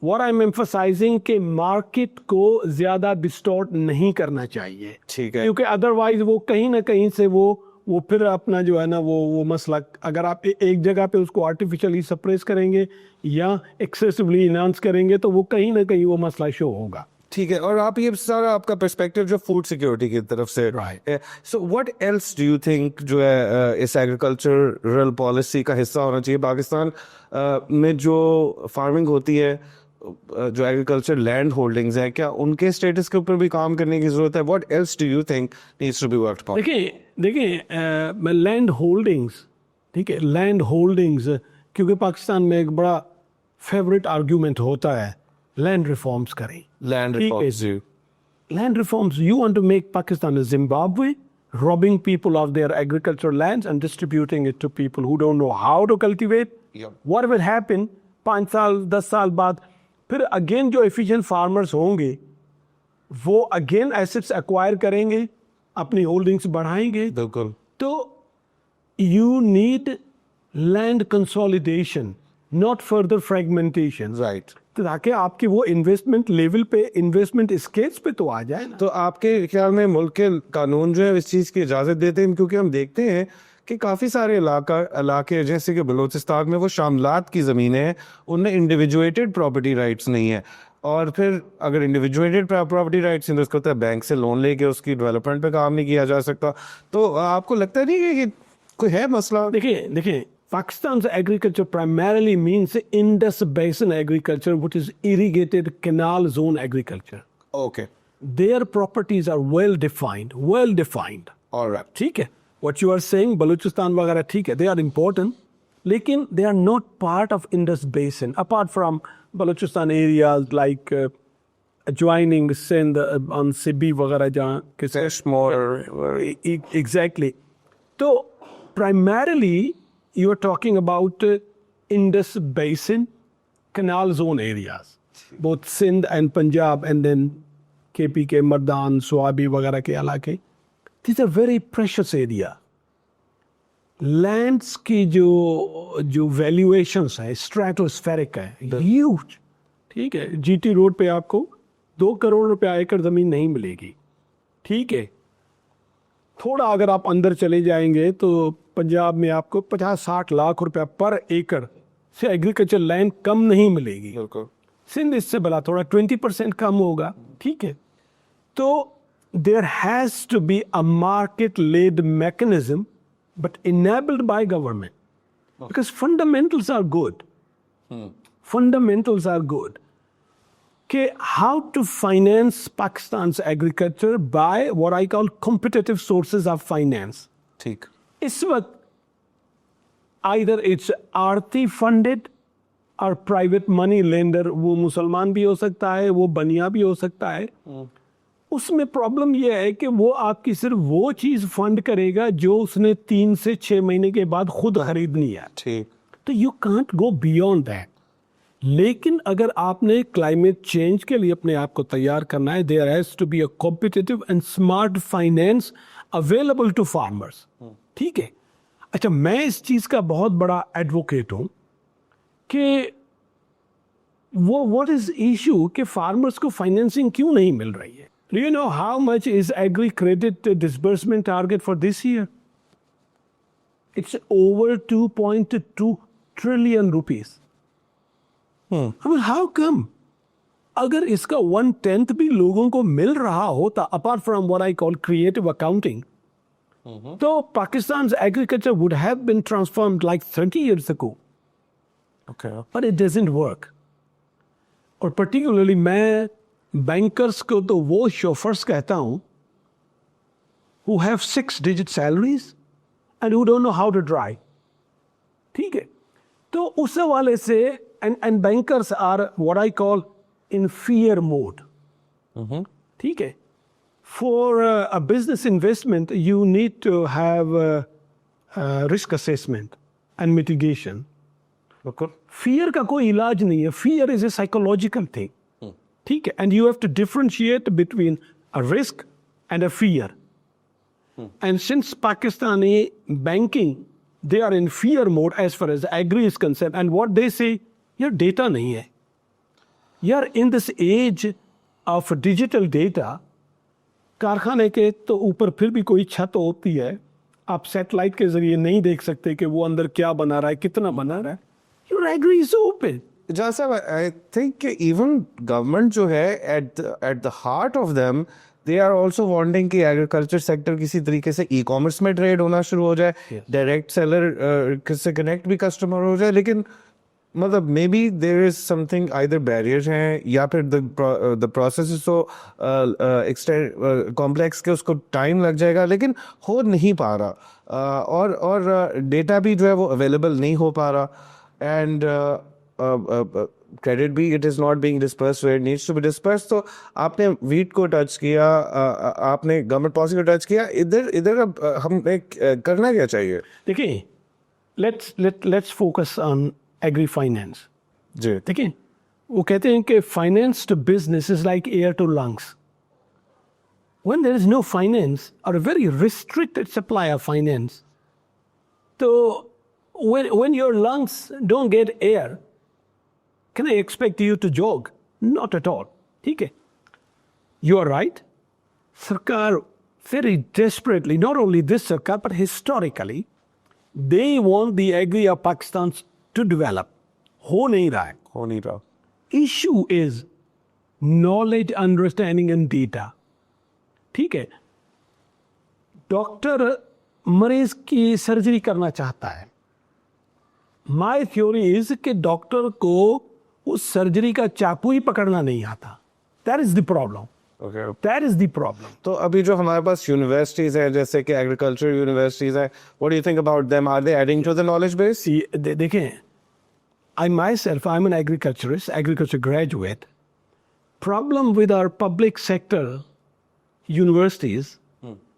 व्हाट आई एम एम्फसाइजिंग कि मार्केट को ज्यादा डिस्टॉर्ट नहीं करना चाहिए. ठीक है. क्योंकि अदरवाइज वो कहीं ना कहीं से वो फिर अपना जो है ना वो मसला, अगर आप एक जगह पे उसको आर्टिफिशियली सप्रेस करेंगे या एक्सेसिवली इनहांस करेंगे तो वो कहीं ना कहीं वो मसला शो होगा. ठीक है. और आप ये सारा आपका पर्सपेक्टिव जो फूड सिक्योरिटी की तरफ से, Right. So what else do you think जो है इस एग्रीकल्चरल पॉलिसी का हिस्सा होना चाहिए पाकिस्तान में? जो फार्मिंग होती है, जो एग्रीकल्चर लैंड होल्डिंग्स है, क्या उनके स्टेटस के ऊपर भी काम करने की जरूरत है? What else do you think needs to be worked upon? देखिए लैंड होल्डिंग्स, ठीक है, लैंड होल्डिंग्स, क्योंकि पाकिस्तान में एक बड़ा फेवरेट आर्ग्यूमेंट होता है लैंड रिफॉर्म्स करें. Land reforms. Land reforms, you want to make Pakistan a Zimbabwe, robbing people of their agricultural lands and distributing it to people who don't know how to cultivate. Yep. What will happen 5 साल 10 साल बाद? फिर again जो efficient farmers होंगे वो again assets acquire करेंगे, अपनी holdings बढ़ाएंगे. बिल्कुल. तो you need land consolidation, not further fragmentation. Right. ताकि आपके वो इन्वेस्टमेंट लेवल पे, इन्वेस्टमेंट स्केल्स पे तो आ जाए ना. तो आपके ख्याल में मुल्क के कानून जो है इस चीज़ की इजाज़त देते हैं? क्योंकि हम देखते हैं कि काफ़ी सारे इलाके जैसे कि बलूचिस्तान में वो शामलात की ज़मीनें हैं, उनमें इंडिविजुएटेड प्रॉपर्टी राइट्स नहीं है. और फिर अगर इंडिविजुएटेड प्रॉपर्टी राइट्स हैं तो उसको होता है बैंक से लोन लेके उसकी डेवलपमेंट पे काम नहीं किया जा सकता. तो आपको लगता नहीं कि कोई है मसला? देखिए Pakistan's agriculture primarily means Indus Basin agriculture, which is irrigated canal zone agriculture. Okay. Their properties are well defined. All right. ठीक है. What you are saying, Balochistan वगैरह ठीक है, they are important, लेकिन they are not part of Indus Basin. Apart from Balochistan areas like adjoining Sindh on Sibi वगैरह जहाँ Kashmir. Exactly. So primarily you are talking about Indus Basin, canal zone areas, both Sindh and Punjab, and then KPK, Mardan, Swabi वगैरह के इलाके. These are very precious area. Lands की जो valuations है stratospheric है, huge. ठीक है, GT road पे आपको 2 करोड़ रुपया एकड़ ज़मीन नहीं मिलेगी. ठीक है, थोड़ा अगर आप अंदर चले जाएंगे तो पंजाब में आपको 50-60 लाख रुपया पर एकड़ से एग्रीकल्चर लैंड कम नहीं मिलेगी. सिंध इससे भला थोड़ा 20% कम होगा. ठीक है, तो there has to be a market led mechanism but enabled by government, because fundamentals are good. Fundamentals are good. Okay, how to finance Pakistan's agriculture by what I call competitive sources of finance. ठीक. इस वक्त either it's Aarti funded or private money lender, वो मुसलमान भी हो सकता है, वो बनिया भी हो सकता है. उसमें प्रॉब्लम यह है कि वो आपकी सिर्फ वो चीज़ फंड करेगा जो उसने 3 से 6 महीने के बाद खुद खरीदनी है. ठीक. तो you can't go beyond that. लेकिन अगर आपने क्लाइमेट चेंज के लिए अपने आप को तैयार करना है, there has to be a competitive and smart finance available to farmers. ठीक है. अच्छा, मैं इस चीज़ का बहुत बड़ा एडवोकेट हूँ कि वो व्हाट इज इशू कि फार्मर्स को फाइनेंसिंग क्यों नहीं मिल रही है. Do you know how much is agri credit disbursement target for this year? It's over 2.2 trillion rupees. I mean, how come? अगर इसका 1/10 भी लोगों को मिल रहा होता, apart from what I call creative accounting, तो Pakistan's agriculture would have been transformed like 30 years ago. Okay. But it doesn't work. और particularly मैं बैंकर्स को तो वो शोफर्स कहता हूं who have 6-digit salaries and who don't know how to drive. ठीक है, तो उस हवाले से and bankers are what I call in fear mode. ठीक है, for a business investment you need to have risk assessment and mitigation. Fear का कोई इलाज नहीं है. Fear is a psychological thing. ठीक है, and you have to differentiate between a risk and a fear. And since Pakistani banking, they are in fear mode as far as agri is concerned, and what they say, यार data नहीं है. यार in this age of digital data, कारखाने के तो ऊपर फिर भी कोई छत होती है, आप सैटेलाइट के जरिए नहीं देख सकते कि वो अंदर क्या बना रहा है, कितना बना रहा है. Your agri is open. जैसा आई थिंक इवन गवर्नमेंट जो है at the heart of them they are also wanting कि एग्रीकल्चर सेक्टर किसी तरीके से ई कॉमर्स में ट्रेड होना शुरू हो जाए, डायरेक्ट सेलर से कनेक्ट भी कस्टमर हो जाए. लेकिन मतलब maybe there is something either barriers हैं या फिर the process is so extend complex के उसको टाइम लग जाएगा, लेकिन हो नहीं पा रहा. और डेटा भी जो है वो अवेलेबल नहीं हो पा रहा. एंड क्रेडिट भी it is not being dispersed where it needs to be dispersed. तो आपने वीट को टच किया, आपने गवर्नमेंट पॉलिसी को टच किया. इधर अब हमें करना क्या चाहिए? देखिए, let's focus on agri finance. जी. देखिए, वो कहते हैं कि finance to business is like air to lungs. When there is no finance और a very restricted supply of finance, तो when your lungs don't get air, can I expect you to jog? Not at all. ठीक है, you are right. Sarkar very desperately, not only this Sarkar, but historically, they want the agri of Pakistan to develop. हो नहीं रहा है. हो नहीं रहा. Issue is knowledge, understanding and data. ठीक है, डॉक्टर मरीज की सर्जरी करना चाहता है. माई थ्योरी इज कि डॉक्टर को उस सर्जरी का चाकू ही पकड़ना नहीं आता. That is the problem. That is the problem. तो अभी जो हमारे पास यूनिवर्सिटीज हैं जैसे कि एग्रीकल्चर यूनिवर्सिटीज हैं, what do you think about them? Are they adding to the knowledge base? देखें, I myself, I'm an agriculturist, agriculture graduate. Problem with our public sector universities,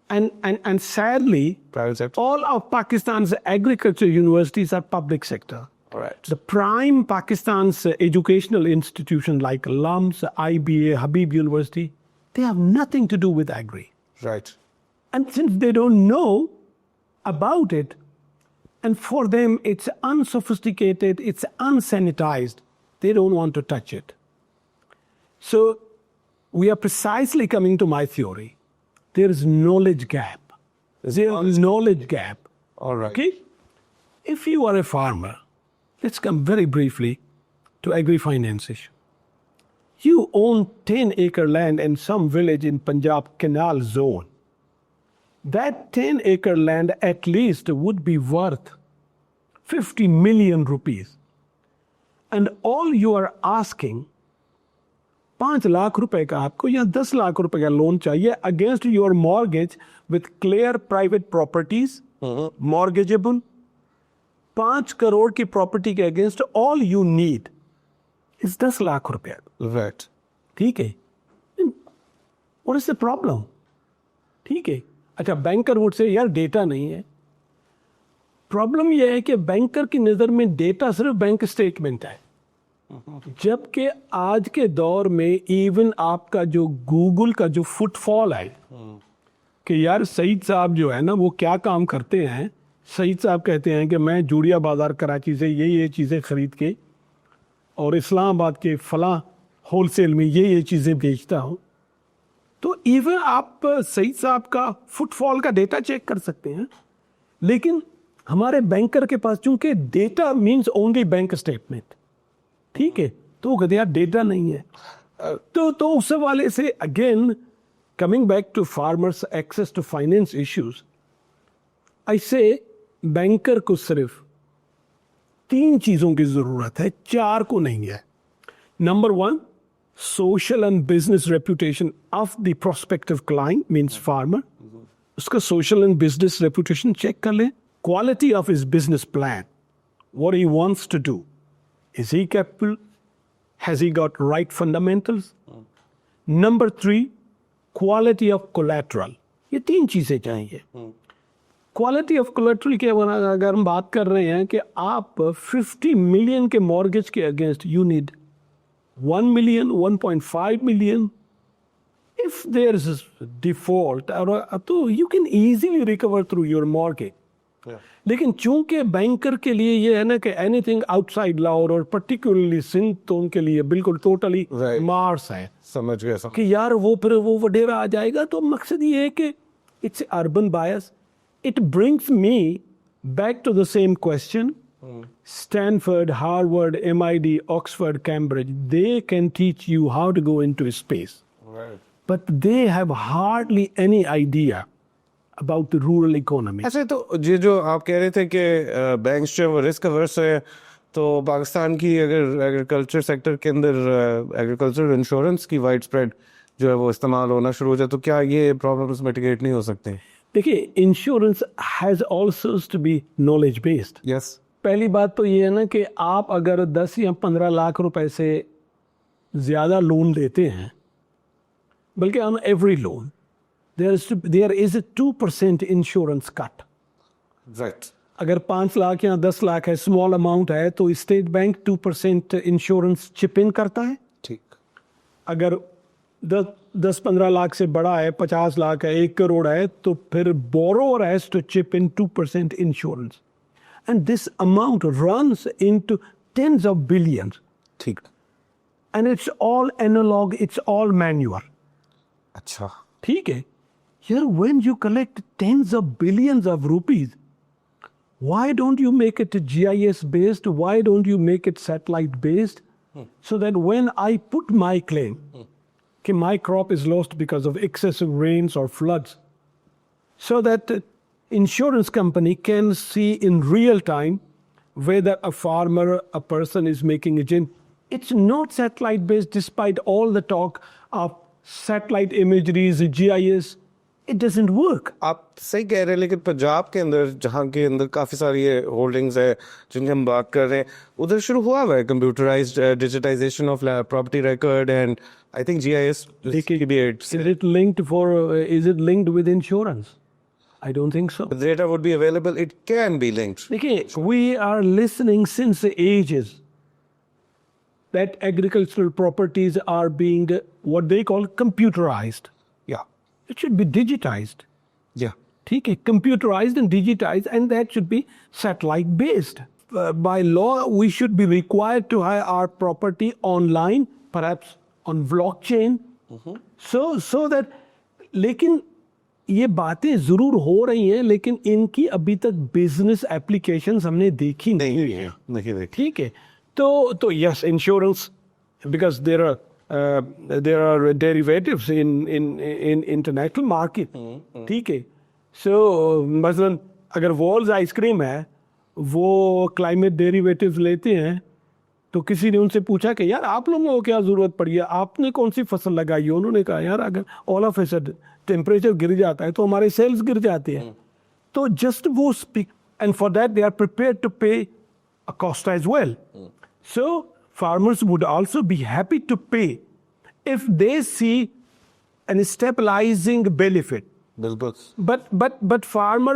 and sadly, Private sector. all of Pakistan's agriculture universities are public sector. All right. The prime Pakistan's educational institution like LUMS, IBA, Habib University, they have nothing to do with agri. Right. And since they don't know about it, and for them it's unsophisticated, it's unsanitized, they don't want to touch it. So we are precisely coming to my theory. There is knowledge gap. There is knowledge gap. All right. Okay? If you are a farmer, let's come very briefly to agri-finance issue. You own 10-acre land in some village in Punjab canal zone. That 10-acre land at least would be worth 50 million rupees. And all you are asking, 5 lakh रुपए का आपको या 10 लाख रुपए का loan चाहिए against your mortgage with clear private properties, mortgageable. 5 crore की property के against all you need is 10 lakh रुपया. Right. ठीक है. What is the problem? ठीक है. अच्छा, बैंकर वुड से यार डेटा नहीं है. प्रॉब्लम यह है कि बैंकर की नज़र में डेटा सिर्फ बैंक स्टेटमेंट है, जबकि आज के दौर में इवन आपका जो गूगल का जो फुटफॉल है कि यार सईद साहब जो है ना वो क्या काम करते हैं. सईद साहब कहते हैं कि मैं जूड़िया बाज़ार कराची से ये चीज़ें ख़रीद के और इस्लामाबाद के फ़लाँ होलसेल में ये चीज़ें बेचता हूँ. तो इवन आप सईद साहब का फुटफॉल का डेटा चेक कर सकते हैं. लेकिन हमारे बैंकर के पास चूंकि data means only bank statement, ठीक है, तो वो कहते यार डेटा नहीं है. तो उस वाले से again coming back to farmers access to finance issues, ऐसे बैंकर को सिर्फ 3 चीज़ों की ज़रूरत है, 4 को नहीं है. Number 1, social and business reputation of the prospective client means farmer. उसका social and business reputation check कर ले. Quality of his business plan, what he wants to do. Is he capable? Has he got right fundamentals? Number 3, quality of collateral. ये 3 चीज़ें चाहिए. Quality of collateral के अगर हम बात कर रहे हैं कि आप 50 मिलियन के मॉर्गेज के against you need 1 million, 1.5 million. If there is default, तो you can easily recover through your mortgage. Yeah. लेकिन चूंकि बैंकर के लिए ये है ना कि एनीथिंग आउटसाइड लॉ और पर्टिकुलरली सिंध तो उनके लिए बिल्कुल टोटली मार्स है. समझ गया कि यार वो फिर वो वडेरा आ जाएगा. तो मकसद ये है कि it's urban bias. It brings me back to the same question. Stanford, Harvard, MIT, Oxford, Cambridge, they can teach you how to go into space. Right. But they have hardly any idea about the rural economy. ऐसे तो ये जो आप कह रहे थे कि banks जो रिस्क अवर्स है, तो पाकिस्तान की अगर एग्रीकल्चर सेक्टर के अंदर एग्रीकल्चर इंश्योरेंस की वाइड स्प्रेड जो है वो इस्तेमाल होना शुरू हो जाए, तो क्या ये प्रॉब्लम्स मिटिगेट नहीं हो सकते? देखिए, insurance has also to be knowledge based. Yes. पहली बात तो ये है ना कि आप अगर 10 या 15 लाख रुपए से ज़्यादा लोन लेते हैं, बल्कि on every loan there is a 2% insurance cut. Right. अगर 5 लाख या 10 लाख है, स्मॉल अमाउंट है, तो स्टेट बैंक 2% इंश्योरेंस चिप इन करता है. ठीक. अगर 10-15 लाख से बड़ा है, 50 लाख है, 1 करोड़ है, तो फिर borrower has to chip in 2% insurance. And this amount runs into tens of billions. ठीक. And it's all analog, it's all manual. अच्छा. ठीक है. Here, when you collect tens of billions of rupees, why don't you make it GIS based? Why don't you make it satellite based? So that when I put my claim, कि my crop is lost because of excessive rains or floods, so that insurance company can see in real time whether a farmer, a person is making a gain. It's not satellite based despite all the talk of satellite imageries, GIS. It doesn't work. आप सही कह रहे हैं, लेकिन पंजाब के अंदर जहाँ के अंदर काफ़ी सारी ये होल्डिंग्स है जिनकी हम बात कर रहे हैं, उधर शुरू हुआ हुआ है computerized digitization of property record and I think GIS की भी Is it linked with insurance? I don't think so. the data would be available. It can be linked. देखिए, we are listening since the ages that agricultural properties are being what they call computerized. Yeah, It should be digitized. yeah. ठीक है, computerized and digitized, and that should be satellite based. By law, we should be required to have our property online, perhaps on blockchain, so that. लेकिन ये बातें जरूर हो रही हैं, लेकिन इनकी अभी तक बिजनेस एप्लीकेशंस हमने देखी नहीं है. नहीं देखी. ठीक है, तो yes, insurance, because there are derivatives in international market. ठीक है, सो मसलन अगर वॉल्स आइसक्रीम है, वो क्लाइमेट डेरिवेटिव्स लेते हैं, तो किसी ने उनसे पूछा कि यार आप लोगों को क्या ज़रूरत पड़ी है, आपने कौन सी फसल लगाई है? उन्होंने कहा यार अगर all of a sudden temperature गिर जाता है तो हमारे सेल्स गिर जाते हैं. तो जस्ट वो speak, and for that they are prepared to pay a cost as well. So farmers would also be happy to pay if they see an stabilizing benefit. बिल्कुल. But farmer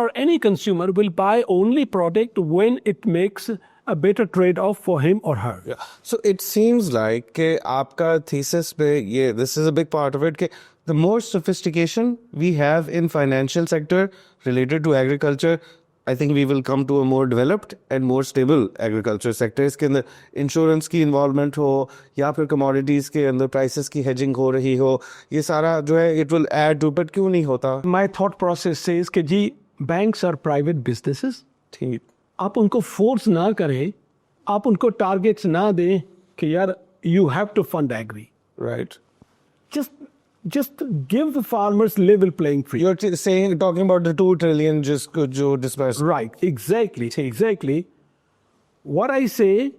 or any consumer will buy only product when it makes a better trade-off for him or her. Yeah. So it seems like कि आपका thesis पे ये this is a big part of it कि the more sophistication we have in financial sector related to agriculture, I think we will come to a more developed and more stable agriculture sector. इसके अंदर insurance की involvement हो या फिर commodities के अंदर prices की हेजिंग हो रही हो, ये सारा जो है it will add to, but क्यों नहीं होता? My thought process says कि जी banks are private businesses. ठीक. आप उनको फोर्स ना करें, आप उनको टारगेट्स ना दें कि यार you have to fund agri. Right. Just give the farmers level playing field. You're talking about the 2 trillion जो disbursed. Right, exactly. What I say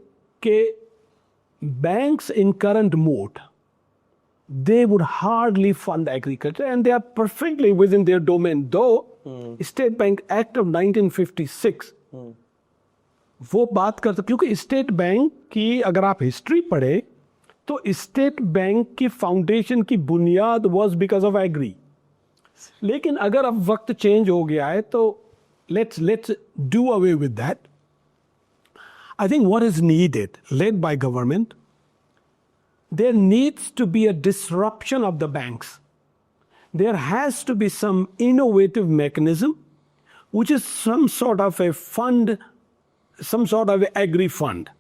कि banks in current mode, they would hardly fund agriculture, and they are perfectly within their domain. Though State Bank Act of 1956 वो बात करता, क्योंकि state bank की अगर आप history पढ़े तो स्टेट बैंक की फाउंडेशन की बुनियाद वाज बिकॉज ऑफ एग्री. लेकिन अगर अब वक्त चेंज हो गया है तो let's do away with that. I think what is needed, led by government, there needs to be a disruption of the banks. There has to be some innovative mechanism which is some sort of a fund, some sort of agri fund.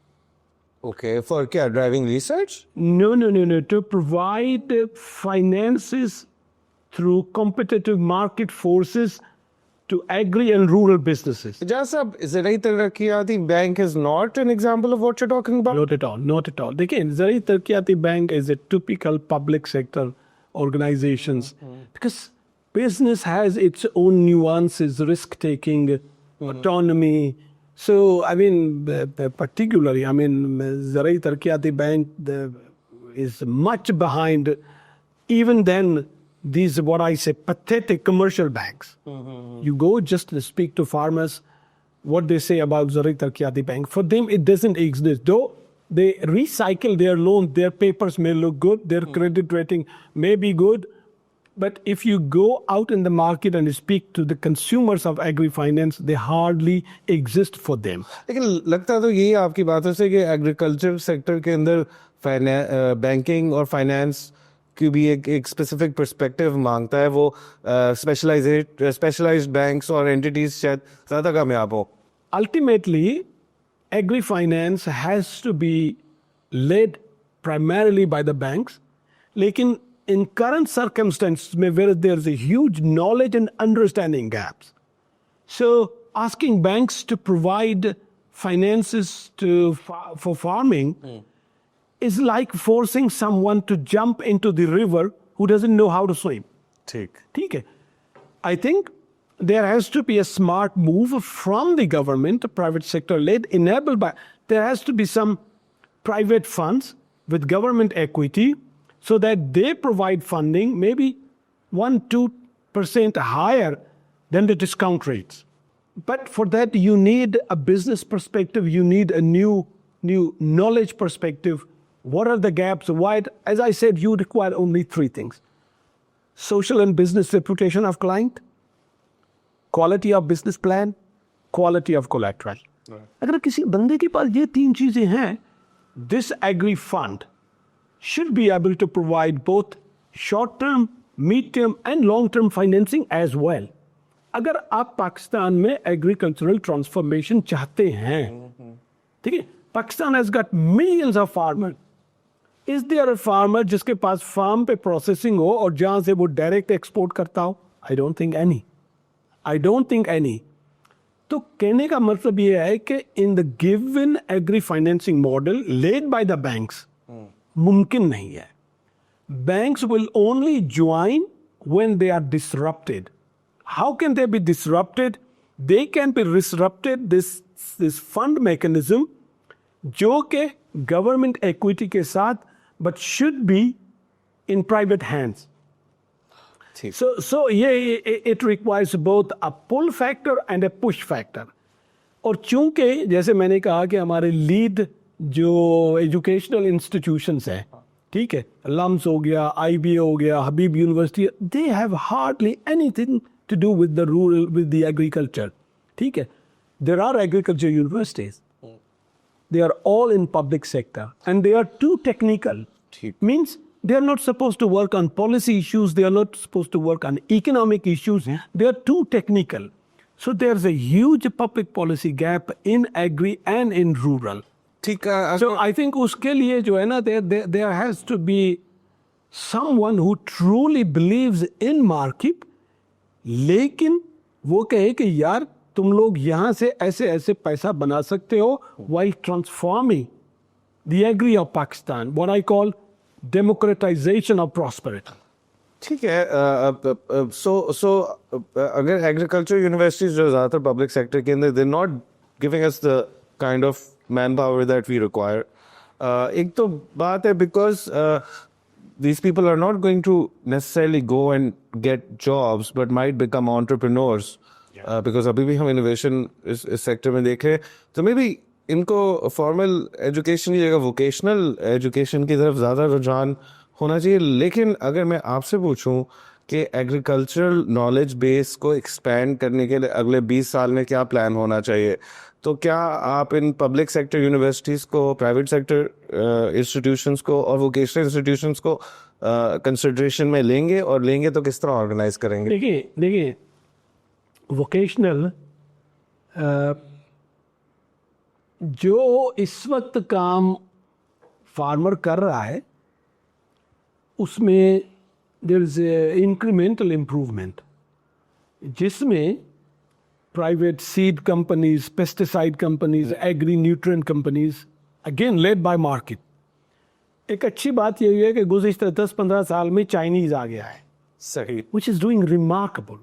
Okay, for क्या? Driving research? No. To provide finances through competitive market forces to agri and rural businesses. Just Zarai Taraqqiyati Bank is not an example of what you're talking about? Not at all. Again, Zarai Taraqqiyati Bank is a typical public sector organizations because business has its own nuances, risk-taking, autonomy. So, I mean, particularly, Zarai Taraqqiyati Bank is much behind even then these, what I say, pathetic commercial banks. You go just to speak to farmers, what they say about Zarai Taraqqiyati Bank. For them, it doesn't exist. Though they recycle their loans, their papers may look good, their credit rating may be good. But if you go out in the market and speak to the consumers of agri-finance, they hardly exist for them. लेकिन लगता तो यही आपकी बातों से कि agriculture sector के अंदर बैंकिंग और फाइनेंस की भी एक स्पेसिफिक पर्सपेक्टिव मांगता है. वो स्पेशलाइज्ड बैंक्स और एंटिटीज शायद ज़्यादा कामयाब हो. Ultimately, agri-finance has to be led primarily by the banks. लेकिन in current circumstances where there's a huge knowledge and understanding gaps, so asking banks to provide finances for farming is like forcing someone to jump into the river who doesn't know how to swim. ठीक है. I think there has to be a smart move from the government, private sector led, enabled by, there has to be some private funds with government equity, so that they provide funding, maybe 1-2% higher than the discount rates. But for that, you need a business perspective. You need a new knowledge perspective. What are the gaps? Why? As I said, you require only 3 things: social and business reputation of client, quality of business plan, quality of collateral. अगर किसी बंदे के पास ये 3 चीजें हैं, this agri fund should be able to provide both short-term, mid-term and long-term financing as well. अगर आप पाकिस्तान में एग्रीकल्चरल ट्रांसफॉर्मेशन चाहते हैं, ठीक है, Pakistan has got millions of farmer. Is there a farmer जिसके पास फार्म पे प्रोसेसिंग हो और जहां से वो डायरेक्ट एक्सपोर्ट करता हो? I don't think any. तो कहने का मतलब ये है कि in the given agri financing model led by the banks मुमकिन नहीं है. Banks will only join when they are disrupted. How can they be disrupted? They can be disrupted this fund mechanism जो के government equity के साथ but should be in private hands. So it requires both a pull factor and a push factor. और चूंकि जैसे मैंने कहा कि हमारे लीड जो एजुकेशनल इंस्टीट्यूशंस हैं, ठीक है, लम्स हो गया, IBA हो गया, Habib university, they have hardly anything to do with the rural, with the agriculture. ठीक है, there are agriculture universities, they are all in public sector and they are too technical. Means they are not supposed to work on policy issues, they are not supposed to work on economic issues, they are too technical. So there's a huge public policy gap in agri and in rural. So I think uske liye jo hai na, there has to be someone who truly believes in market, लेकिन वो कहे कि यार तुम लोग यहाँ से ऐसे ऐसे पैसा बना सकते हो while transforming the agri of Pakistan, what I call democratization of prosperity. ठीक है. So अगर एग्रीकल्चर यूनिवर्सिटीज जो ज़्यादातर पब्लिक सेक्टर के अंदर, they're not giving us the kind of manpower that we require. एक तो बात है because these people are not going to necessarily go and get jobs but might become entrepreneurs. Because अभी भी हम इनोवेशन इस सेक्टर में देख रहे हैं, तो मे बी इनको फॉर्मल एजुकेशन की जगह वोकेशनल एजुकेशन की तरफ ज़्यादा रुझान होना चाहिए. लेकिन अगर मैं आपसे पूछूं कि एग्रीकल्चरल नॉलेज बेस को एक्सपैंड करने के लिए अगले 20 साल में क्या प्लान होना चाहिए, तो क्या आप इन पब्लिक सेक्टर यूनिवर्सिटीज़ को, प्राइवेट सेक्टर इंस्टीट्यूशंस को और वोकेशनल इंस्टीट्यूशंस को कंसिडरेशन में लेंगे, और लेंगे तो किस तरह ऑर्गेनाइज करेंगे? देखिए वोकेशनल जो इस वक्त काम फार्मर कर रहा है उसमें देयर इज इंक्रीमेंटल इम्प्रूवमेंट, जिसमें private seed companies, pesticide companies, agri nutrient companies, again led by market. एक अच्छी बात यही है कि गुज़िश्ता 10-15 साल में चाइनीज आ गया है, सही, which is doing remarkable.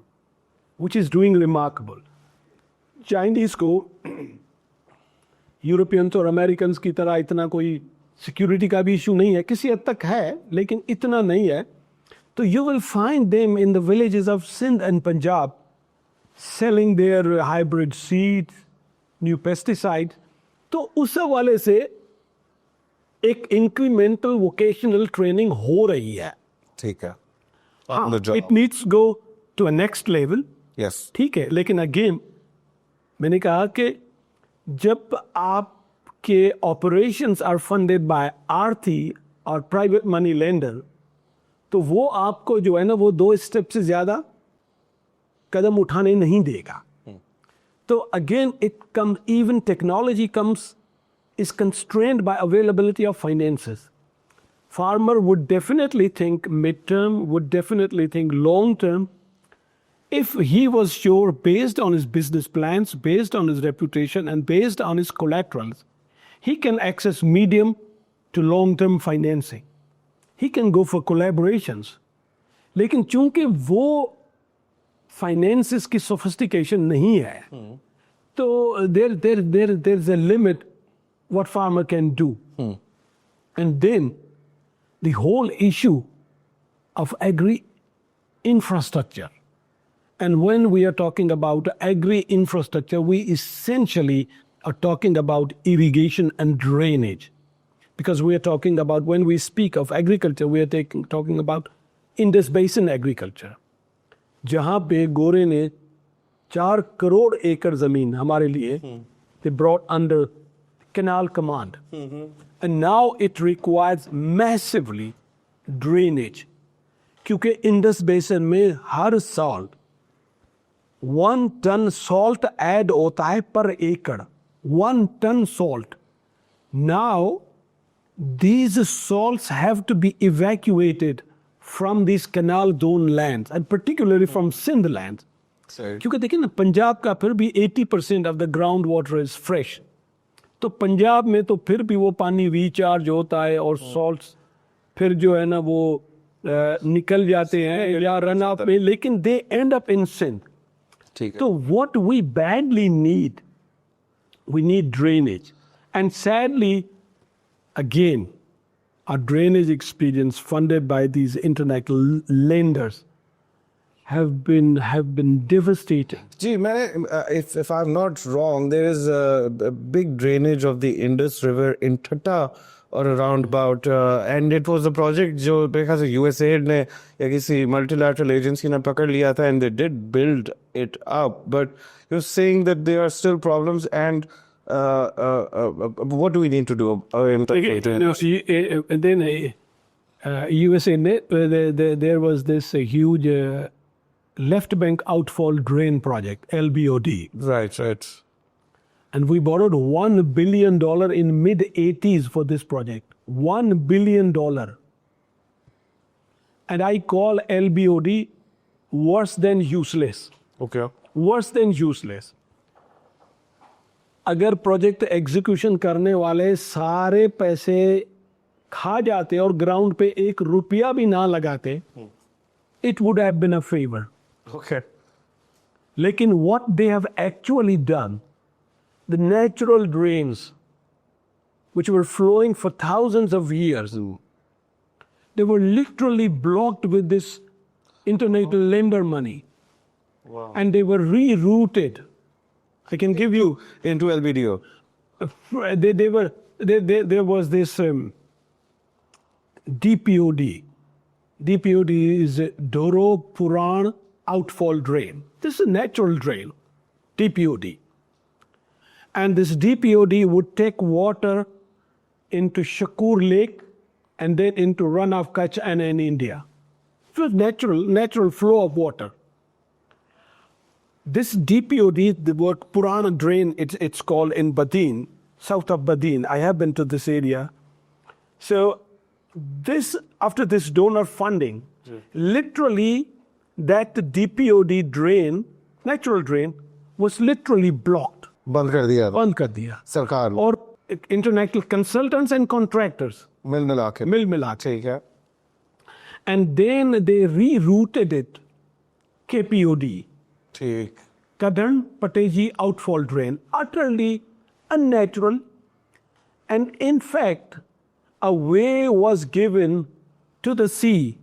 Chinese को यूरोपियंस और अमेरिकन्स की तरह इतना कोई सिक्योरिटी का भी इशू नहीं है, किसी हद तक है लेकिन इतना नहीं है. तो you will find them in the villages of Sindh and Punjab selling their hybrid seeds, new pesticide. तो उस हवाले से एक इंक्रीमेंटल वोकेशनल ट्रेनिंग हो रही है. ठीक है, it needs go to a next level. Yes, ठीक है, लेकिन अगेन मैंने कहा कि जब आपके ऑपरेशंस आर फंडेड बाय आरती और प्राइवेट मनी लेंडर, तो वो आपको जो है ना वो 2 स्टेप से ज़्यादा कदम उठाने नहीं देगा. तो again it come, even technology comes is constrained by availability of finances. Farmer would definitely think mid-term, would definitely think long-term. If he was sure, based on his business plans, based on his reputation, and based on his collaterals, he can access medium to long-term financing. He can go for collaborations. लेकिन चूंकि वो finances की sophistication नहीं है, तो there's a limit what farmer can do. And then the whole issue of agri infrastructure. And when we are talking about agri-infrastructure, we essentially are talking about irrigation and drainage. Because we are talking about, when we speak of agriculture, we are talking about Indus Basin agriculture. जहाँ पे गोरे ने 4 करोड़ एकड़ ज़मीन हमारे लिए, they brought under canal command. And now it requires massively drainage. क्योंकि Indus basin में हर साल 1 ton salt add होता है per acre. 1 ton salt. Now, these salts have to be evacuated from these canal zone lands, and particularly from Sindh lands. क्योंकि देखिए ना, पंजाब का फिर भी 80% of the ground water is fresh. तो पंजाब में तो फिर भी वो पानी रिचार्ज होता है और सॉल्ट्स फिर जो है ना वो निकल जाते हैं या रन ऑफ में, लेकिन they end up in Sindh. तो what we badly need, we need drainage. And sadly, again, our drainage experience funded by these international lenders have been devastating. Gee, if I'm not wrong, there is a big drainage of the Indus River in Thatta or around about, and it was a project जो because USAID ने या किसी multilateral agency ने पकड़ लिया था, and they did build it up. But you're saying that there are still problems, and what do we need to do? And then USAID, there was this huge left bank outfall drain project, LBOD. Right. And we borrowed $1 billion in mid-80s for this project. $1 billion. And I call LBOD worse than useless. Okay. Worse than useless. अगर project execution करने वाले सारे पैसे खा जाते और ground पे 1 रुपया भी ना लगाते, it would have been a favor. Okay. लेकिन what they have actually done, the natural drains which were flowing for thousands of years, they were literally blocked with this international lender money. Wow. And they were rerouted. I can give you into LBDO. There was this DPOD. DPOD is Doro Puran Outfall Drain. This is a natural drain, DPOD. And this DPOD would take water into Shakur Lake and then into runoff Kutch and in India. It was natural flow of water. This DPOD, the word Purana drain, it's called in Badin, south of Badin. I have been to this area. So this, after this donor funding, literally that DPOD drain, natural drain, was literally blocked. बंद कर दिया सरकार ने और international consultants and contractors मिल मिला के ठीक है. And then they rerouted it KPOD. ठीक. Kadan Pateji outfall drain, utterly unnatural. And in fact, a way was given to the sea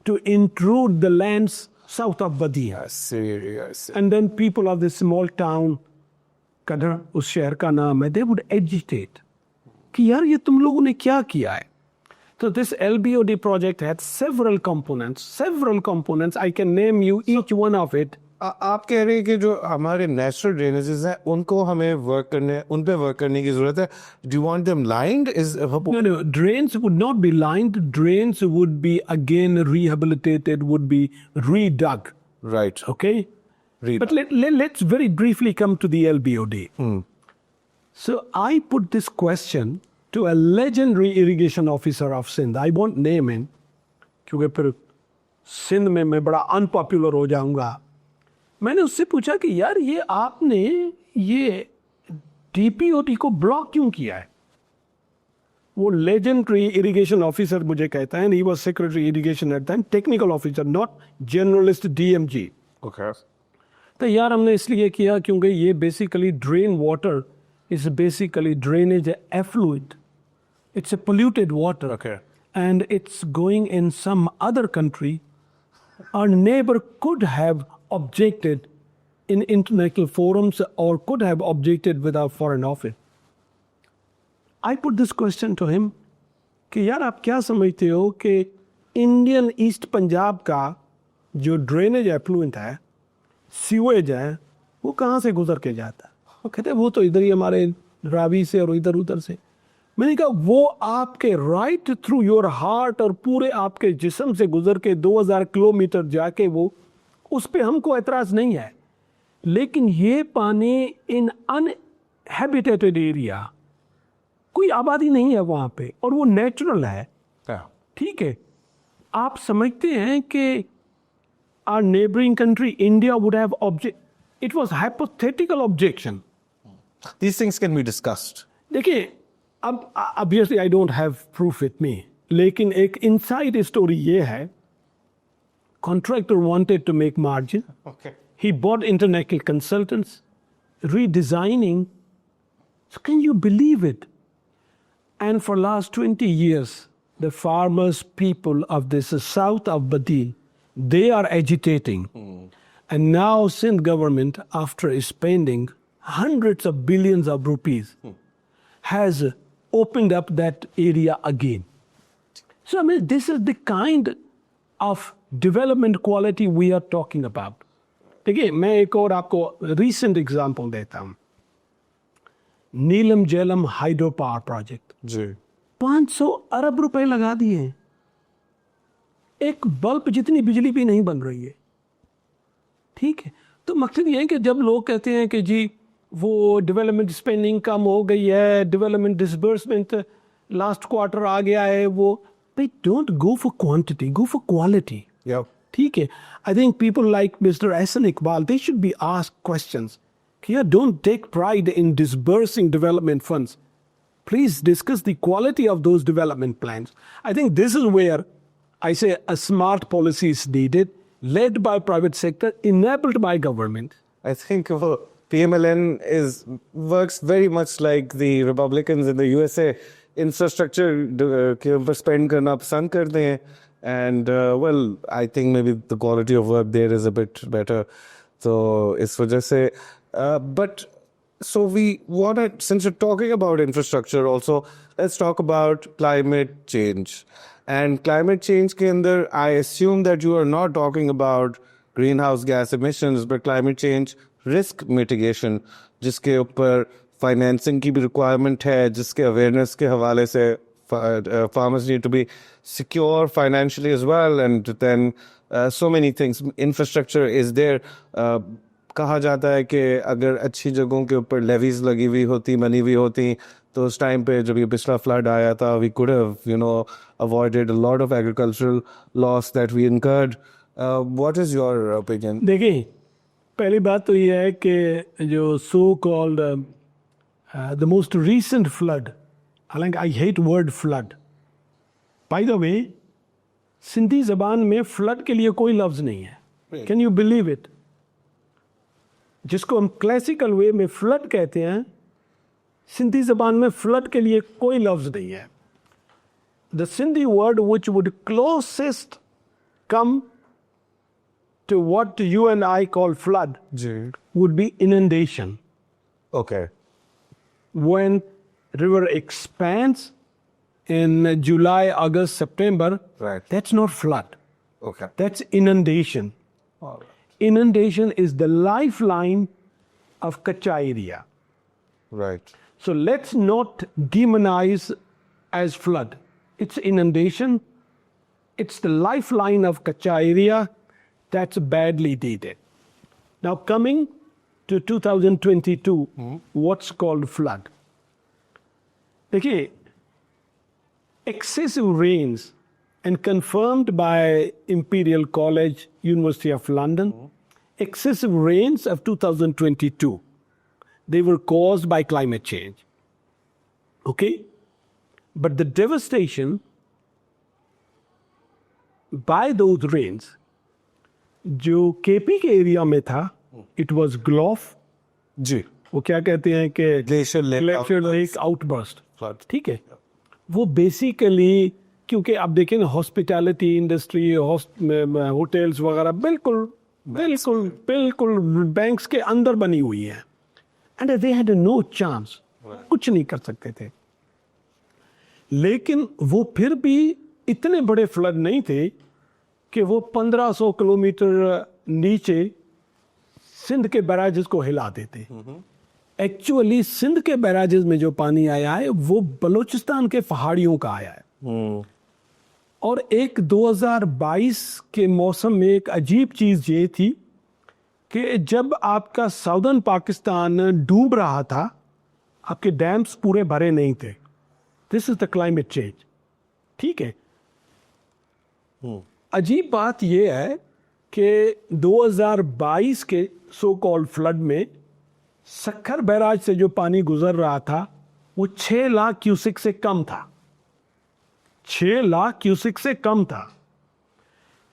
to intrude the lands south of Badia. Serious. And then people of this small town, Kadar, उस शहर का नाम है, they would agitate कि यार ये तुम लोगों ने क्या किया है. So this LBOD project had several components. I can name you each one of it. आप कह रहे हैं कि जो हमारे नेचुरल ड्रेनेजेस हैं उनको हमें उन पे वर्क करने की जरूरत है. Do you want them lined? No, drains would not be lined. Drains would be again rehabilitated, would be redug. Right. Okay? But let's very briefly come to the LBOD. So I put this question to a legendary irrigation officer of Sindh. I won't name him, क्योंकि फिर सिंध में मैं बड़ा unpopular हो जाऊंगा. मैंने उससे पूछा कि यार ये आपने ये DPOD को ब्लॉक क्यों किया है. वो लेजेंडरी इरिगेशन ऑफिसर मुझे कहता है, and he was secretary irrigation at that time, technical officer, not generalist DMG. Okay. तो यार हमने इसलिए किया क्योंकि ये basically drain water is basically drainage effluent. It's a polluted water. Okay. And it's going in some other country our neighbor could have objected in international forums or could have objected with our foreign office. I put this question to him कि यार आप क्या समझते हो कि Indian east Punjab का जो drainage effluent है, सीवेज है, वो कहाँ से गुजर के जाता है? वो कहते हैं वो तो इधर ही हमारे रावी से और इधर उधर से। मैंने कहा वो आपके राइट थ्रू योर हार्ट और पूरे आपके जिस्म से गुजर के 2000 किलोमीटर जाके वो, उस पे हमको एतराज़ नहीं है, लेकिन ये पानी इन अनहैबिटेटेड एरिया, कोई आबादी नहीं है वहाँ पे और वो नेचुरल है, ठीक है। आप समझते हैं कि our neighboring country India would have it was hypothetical objection. These things can be discussed. देखिए अब obviously I don't have proof with me, लेकिन एक inside story ये है, contractor wanted to make margin. Okay. He bought international consultants, redesigning. So can you believe it? And for last 20 years, the farmers, people of this south of Badil, they are agitating. And now Sindh government, after spending hundreds of billions of rupees, has opened up that area again. So I mean, this is the kind of development quality we are talking about. देखिए मैं एक और आपको recent example देता हूँ, नीलम Jhelum hydro power project जी 500 अरब रुपए लगा दिए, एक बल्ब जितनी बिजली भी नहीं बन रही है, ठीक है। तो मकसद ये है कि जब लोग कहते हैं कि जी वो डेवलपमेंट स्पेंडिंग कम हो गई है, डेवलपमेंट डिसबर्समेंट लास्ट क्वार्टर आ गया है, वो भाई don't go for quantity, go for quality, ठीक है। I think people like mister Ehsan Iqbal, they should be asked questions कि यार don't take pride in disbursing development funds, please discuss the quality of those development plans. I think this is where I say a smart policy is needed, led by private sector, enabled by government. I think PMLN works very much like the Republicans in the USA. Infrastructure के ऊपर spend करना पसंद करते हैं, and well, I think maybe the quality of work there is a bit better. So इस वजह से but so since you're talking about infrastructure also, let's talk about climate change. And climate change ke andar, I assume that you are not talking about greenhouse gas emissions, but climate change risk mitigation, jiske upar financing ki bhi requirement hai, jiske awareness ke hawale se farmers need to be secure financially as well, and then so many things. Infrastructure is there. कहा जाता है कि अगर अच्छी जगहों के ऊपर levies लगी हुई होती, बनी हुई होती, तो उस टाइम पे जब ये पिछला फ्लड आया था, we could have avoided a lot of agricultural loss that we incurred. What is your opinion? देखिए पहली बात तो ये है कि जो so called the most recent flood, हालांकि I hate word flood. By the way, Sindhi ज़बान में फ्लड के लिए कोई लफ्ज़ नहीं है. Can you believe it? जिसको हम क्लासिकल वे में फ्लड कहते हैं, सिंधी ज़बान में फ्लड के लिए कोई लफ्ज़ नहीं है. The Sindhi word which would closest come to what you and I call flood would be inundation. Okay. When river expands in July, August, September, right, that's not flood. Okay. That's inundation. All right. Inundation is the lifeline of Kacha area. Right. So let's not demonize as flood. It's inundation. It's the lifeline of Kacha area that's badly needed. Now coming to 2022, what's called flood? देखिए, excessive rains, and confirmed by Imperial College, University of London, excessive rains of 2022, they were caused by climate change. Okay? But the devastation by those rains, जो KP के area में था, it was GLOF. जी. वो क्या कहते हैं कि Glacier Lake Outburst. flood. ठीक है. वो बेसिकली क्योंकि आप देखें ना हॉस्पिटैलिटी इंडस्ट्री, होटल्स वगैरह बिल्कुल बिल्कुल बिल्कुल बैंक्स के अंदर बनी हुई है, and they had no chance, कुछ नहीं कर सकते थे। लेकिन वो फिर भी इतने बड़े फ्लड नहीं थे कि वो 1500 किलोमीटर नीचे सिंध के बैराजेस को हिला देते। एक्चुअली सिंध के बैराजेस में जो पानी आया है वो बलूचिस्तान के पहाड़ियों का आया है। और एक 2022 के मौसम में एक अजीब चीज़ ये थी कि जब आपका साउदर्न पाकिस्तान डूब रहा था, आपके डैम्स पूरे भरे नहीं थे। This is the climate change, ठीक है। अजीब बात यह है कि 2022 के सो कॉल्ड फ्लड में सक्खर बैराज से जो पानी गुजर रहा था वो 6 लाख क्यूसिक से कम था, 6 लाख क्यूसिक से कम था।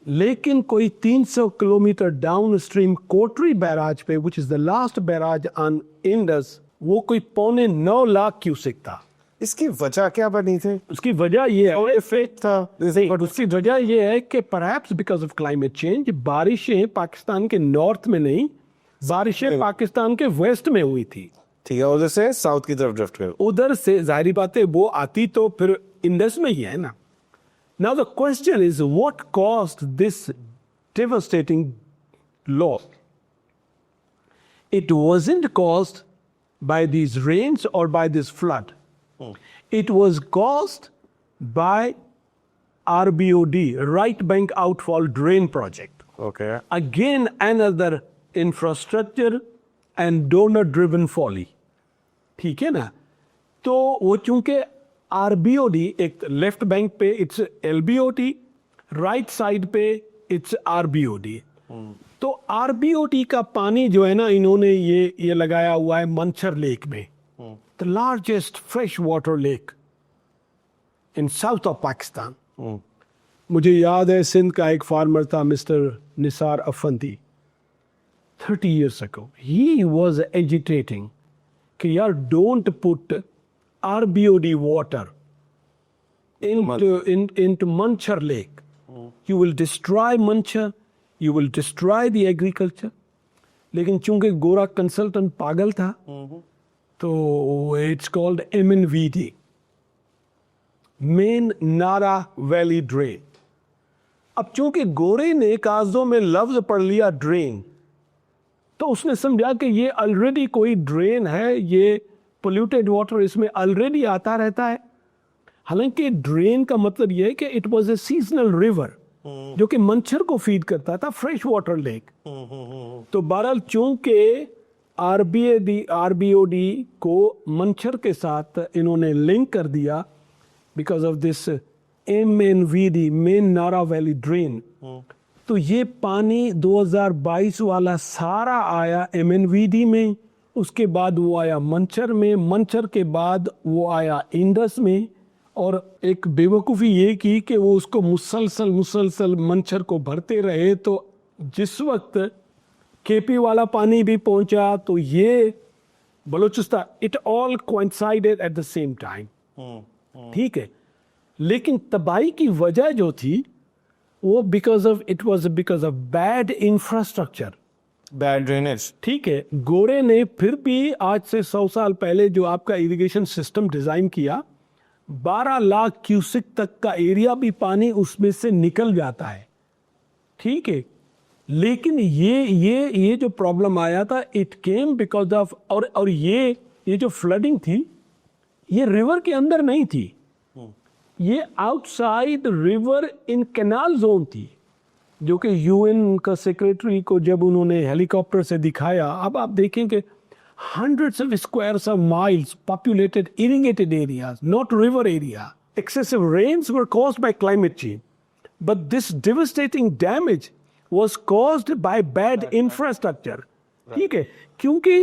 लेकिन कोई 300 किलोमीटर डाउन स्ट्रीम कोटरी बैराज पे, which is the last barrage on Indus, वो कोई 8.25 लाख क्यूसिक था। इसकी वजह क्या बनी थी? उसकी वजह ये है, इफेक्ट था, बट उसकी वजह ये है कि perhaps because of climate change बारिशें पाकिस्तान के नॉर्थ में नहीं, बारिशें पाकिस्तान के वेस्ट में हुई थी, ठीक है, उधर से साउथ की तरफ ड्रिफ्ट कर, उधर से जाहिर बात है वो आती तो फिर इंडस में ही है ना। Now the question is what caused this devastating loss? It wasn't caused by these rains or by this flood. It was caused by RBOD, Right Bank Outfall Drain Project. Okay. Again, another infrastructure and donor-driven folly. ठीक है ना? तो वो चूंकि RBOD एक left bank पे it's LBOT, right side पे it's RBOD. तो RBOT का पानी जो है ना, इन्होंने ये लगाया हुआ है मंचर लेक में, the largest fresh water lake in south of Pakistan. मुझे याद है सिंध का एक फार्मर था mister Nisar Afandi, 30 years ago he was agitating कि यार don't put RBOD water into Manchar lake. You will destroy Manchar, you will destroy the agriculture. लेकिन चूंकि गोरा कंसल्टेंट पागल था तो इट्स कॉल्ड MNVD, मेन नारा वैली ड्रेन। अब चूंकि गोरे ने कागजों में लफ्ज पढ़ लिया ड्रेन, तो उसने समझा कि ये ऑलरेडी कोई ड्रेन है, ये पोल्यूटेड वाटर इसमें ऑलरेडी आता रहता है। हालांकि ड्रेन का मतलब ये है कि it was a seasonal river जो कि मंचर को फीड करता था, फ्रेश वाटर लेक। तो बहरहाल चूंकि RBOD को मंचर के साथ इन्होंने लिंक कर दिया because of this MNVD, main नारा वैली ड्रेन, तो ये पानी 2022 वाला सारा आया MNVD में, उसके बाद वो आया मंचर में, मंचर के बाद वो आया इंडस में। और एक बेवकूफ़ी ये की कि वो उसको मुसलसल मंचर को भरते रहे, तो जिस वक्त KP वाला पानी भी पहुंचा तो ये Balochistan, it all coincided at the same time, ठीक है। लेकिन तबाही की वजह जो थी वो because of bad infrastructure, bad drainage, ठीक है। गोरे ने फिर भी आज से 100 साल पहले जो आपका इरिगेशन सिस्टम डिजाइन किया, 12 लाख क्यूसिक तक का एरिया भी पानी उसमें से निकल जाता है, ठीक है। लेकिन ये जो प्रॉब्लम आया था, इट केम बिकॉज ऑफ, और ये जो फ्लडिंग थी ये रिवर के अंदर नहीं थी, ये outside river in canal zone थी, जो कि UN का सेक्रेटरी को जब उन्होंने हेलीकॉप्टर से दिखाया, अब आप देखेंगे hundreds of squares of miles populated irrigated areas, not river area. Excessive rains were caused by climate change, but this devastating damage was caused by bad infrastructure. ठीक है, क्योंकि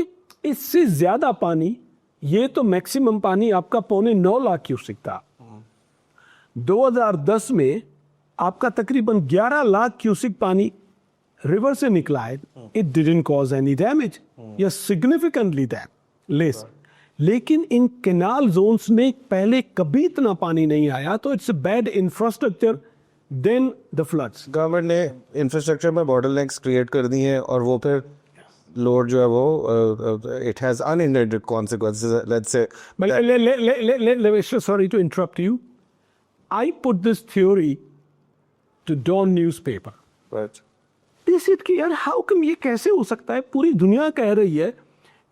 इससे ज्यादा पानी, ये तो मैक्सिमम पानी आपका 9.25 लाख क्यूसिक था, 2010 में आपका तकरीबन 11 लाख क्यूसिक पानी रिवर से निकला है। It didn't cause any damage या सिग्निफिकेंटली लेस। लेकिन इन कैनाल जोन्स में पहले कभी इतना पानी नहीं आया, तो it's bad infrastructure then the floods. Government ने इंफ्रास्ट्रक्चर में बॉटलनेक्स क्रिएट कर दी हैं और वो फिर लोड जो है वो it has unintended consequences, let's say. Sorry to interrupt you. I put this theory to Dawn newspaper. Right. They said कि यार हाउ कम ये कैसे हो सकता है, पूरी दुनिया कह रही है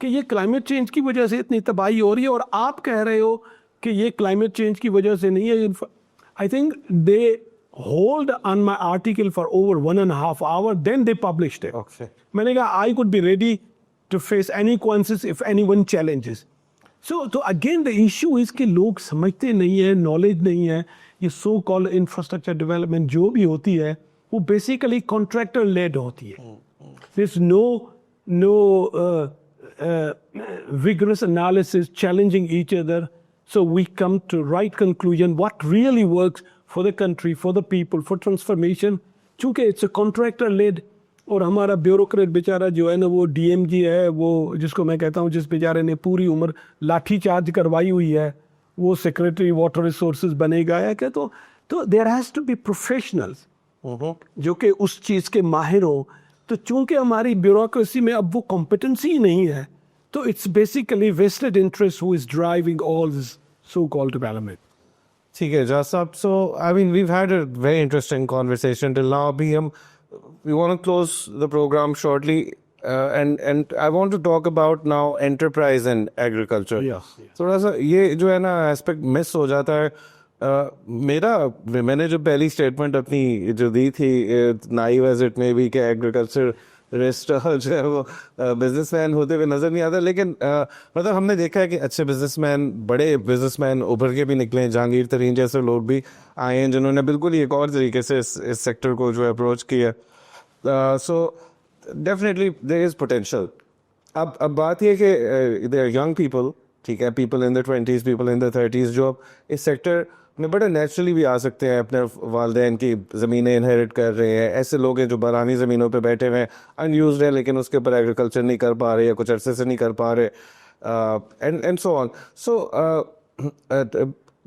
कि ये क्लाइमेट चेंज की वजह से इतनी तबाही हो रही है और आप कह रहे हो कि ये क्लाइमेट चेंज की वजह से नहीं है। I think they hold on my article for over 1.5 hours, then they published it. Okay. मैंने कहा I could be ready to face any consequences if anyone challenges. तो अगेन द इशू इज कि लोग समझते नहीं है, knowledge नहीं है। ये सो कॉल्ड इंफ्रास्ट्रक्चर डेवलपमेंट जो भी होती है वो बेसिकली कॉन्ट्रैक्टर लेड होती है। There is no vigorous analysis challenging each other, so we come to right conclusion what really works for the country, for the people, for transformation. चूंकि it's a contractor led, और हमारा bureaucrat बेचारा जो है ना वो डीएमजी है, वो जिसको मैं कहता हूँ जिस बेचारे ने पूरी उम्र लाठी चार्ज करवाई हुई है, वो सेक्रेटरी वाटर रिसोर्सेज बनेगा या क्या। तो there has to be professionals जो कि उस चीज़ के माहिर हो। तो चूंकि हमारी ब्यूरोक्रेसी में अब वो कॉम्पिटेंसी ही नहीं है, तो it's basically vested interest who is driving all this so called development. ठीक है जहाँ साहब, so I mean we've had a very interesting conversation till now. अभी हम we want to close the program shortly, and I want to talk about now enterprise and agriculture. Yes. थोड़ा सा ये जो है ना एस्पेक्ट मिस हो जाता है। मैंने जो पहली स्टेटमेंट अपनी जो दी थी, naive as it may be, कि एग्रीकल्चर रेस्ट जो है वो बिजनेसमैन होते हुए नजर नहीं आता, लेकिन मतलब हमने देखा है कि अच्छे बिजनेसमैन, बड़े बिजनेसमैन उभर के भी निकले हैं। जहांगीर तरीन जैसे लोग भी आए हैं जिन्होंने बिल्कुल ही एक और तरीके से इस सेक्टर को जो है अप्रोच किया। So definitely there is potential. अब बात ये कि देयर यंग पीपल, ठीक है, people in the 20s, people in the 30s, जो अब इस सेक्टर में बड़े नेचुरली भी आ सकते हैं, अपने वालदेन की ज़मीनें इनहेरिट कर रहे हैं। ऐसे लोग हैं जो बारानी ज़मीनों पे बैठे हुए हैं, अनयूज्ड है, लेकिन उसके ऊपर एग्रीकल्चर नहीं कर पा रहे या कुछ अरसे से नहीं कर पा रहे, एंड सो ऑन। सो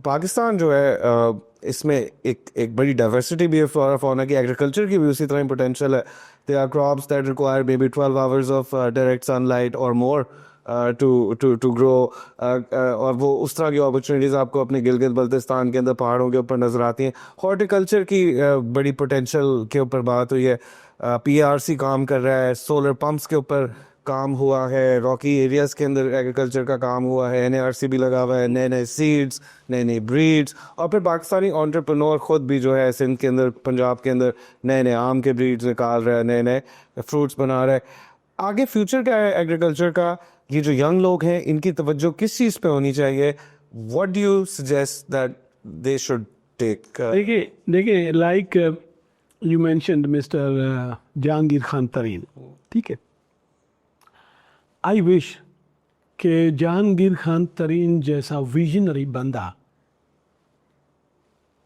पाकिस्तान जो है इसमें एक बड़ी डाइवर्सिटी भी है फ्लोरा फौना की, एग्रीकल्चर की भी उसी तरह पोटेंशियल है। They are crops that require maybe 12 hours of direct sunlight और मोर टू ग्रो, और वो उस तरह की अपॉर्चुनिटीज़ आपको अपने गिलगित बल्तिस्तान के अंदर पहाड़ों के ऊपर नजर आती हैं। हॉर्टिकल्चर की बड़ी पोटेंशियल के ऊपर बात हुई है। PRC काम कर रहा है, सोलर पंप्स के ऊपर काम हुआ है, रॉकी एरियाज़ के अंदर एग्रीकल्चर का काम हुआ है, NARC भी लगा हुआ है, नए नए सीड्स, नए नए ब्रीड्स, और फिर पाकिस्तानी एंटरप्रेन्योर खुद भी जो है सिंध के अंदर, पंजाब के अंदर नए नए आम के ब्रीड्स निकाल रहा है, नए नए फ्रूट्स बना रहा है। आगे फ्यूचर क्या है एग्रीकल्चर का? ये जो यंग लोग हैं इनकी तवज्जो किस चीज़ पे होनी चाहिए? What do you suggest that they should take? देखिए like you mentioned mister Jahangir Khan Tareen, ठीक है। आई विश कि जहांगीर खान तरीन जैसा विजनरी बंदा,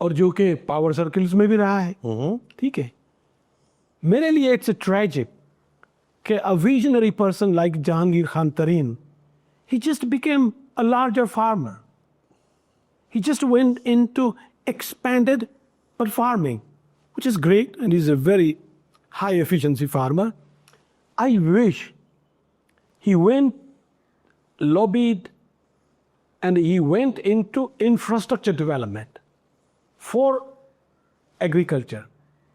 और जो कि पावर सर्कल्स में भी रहा है, ठीक है, मेरे लिए इट्स ट्रेजिक कि a visionary person like Jahangir Khan Tareen, he just became a larger farmer. He just went into expanded but farming, which is great, and he's a very high efficiency farmer. I wish he went, lobbied, and he went into infrastructure development for agriculture.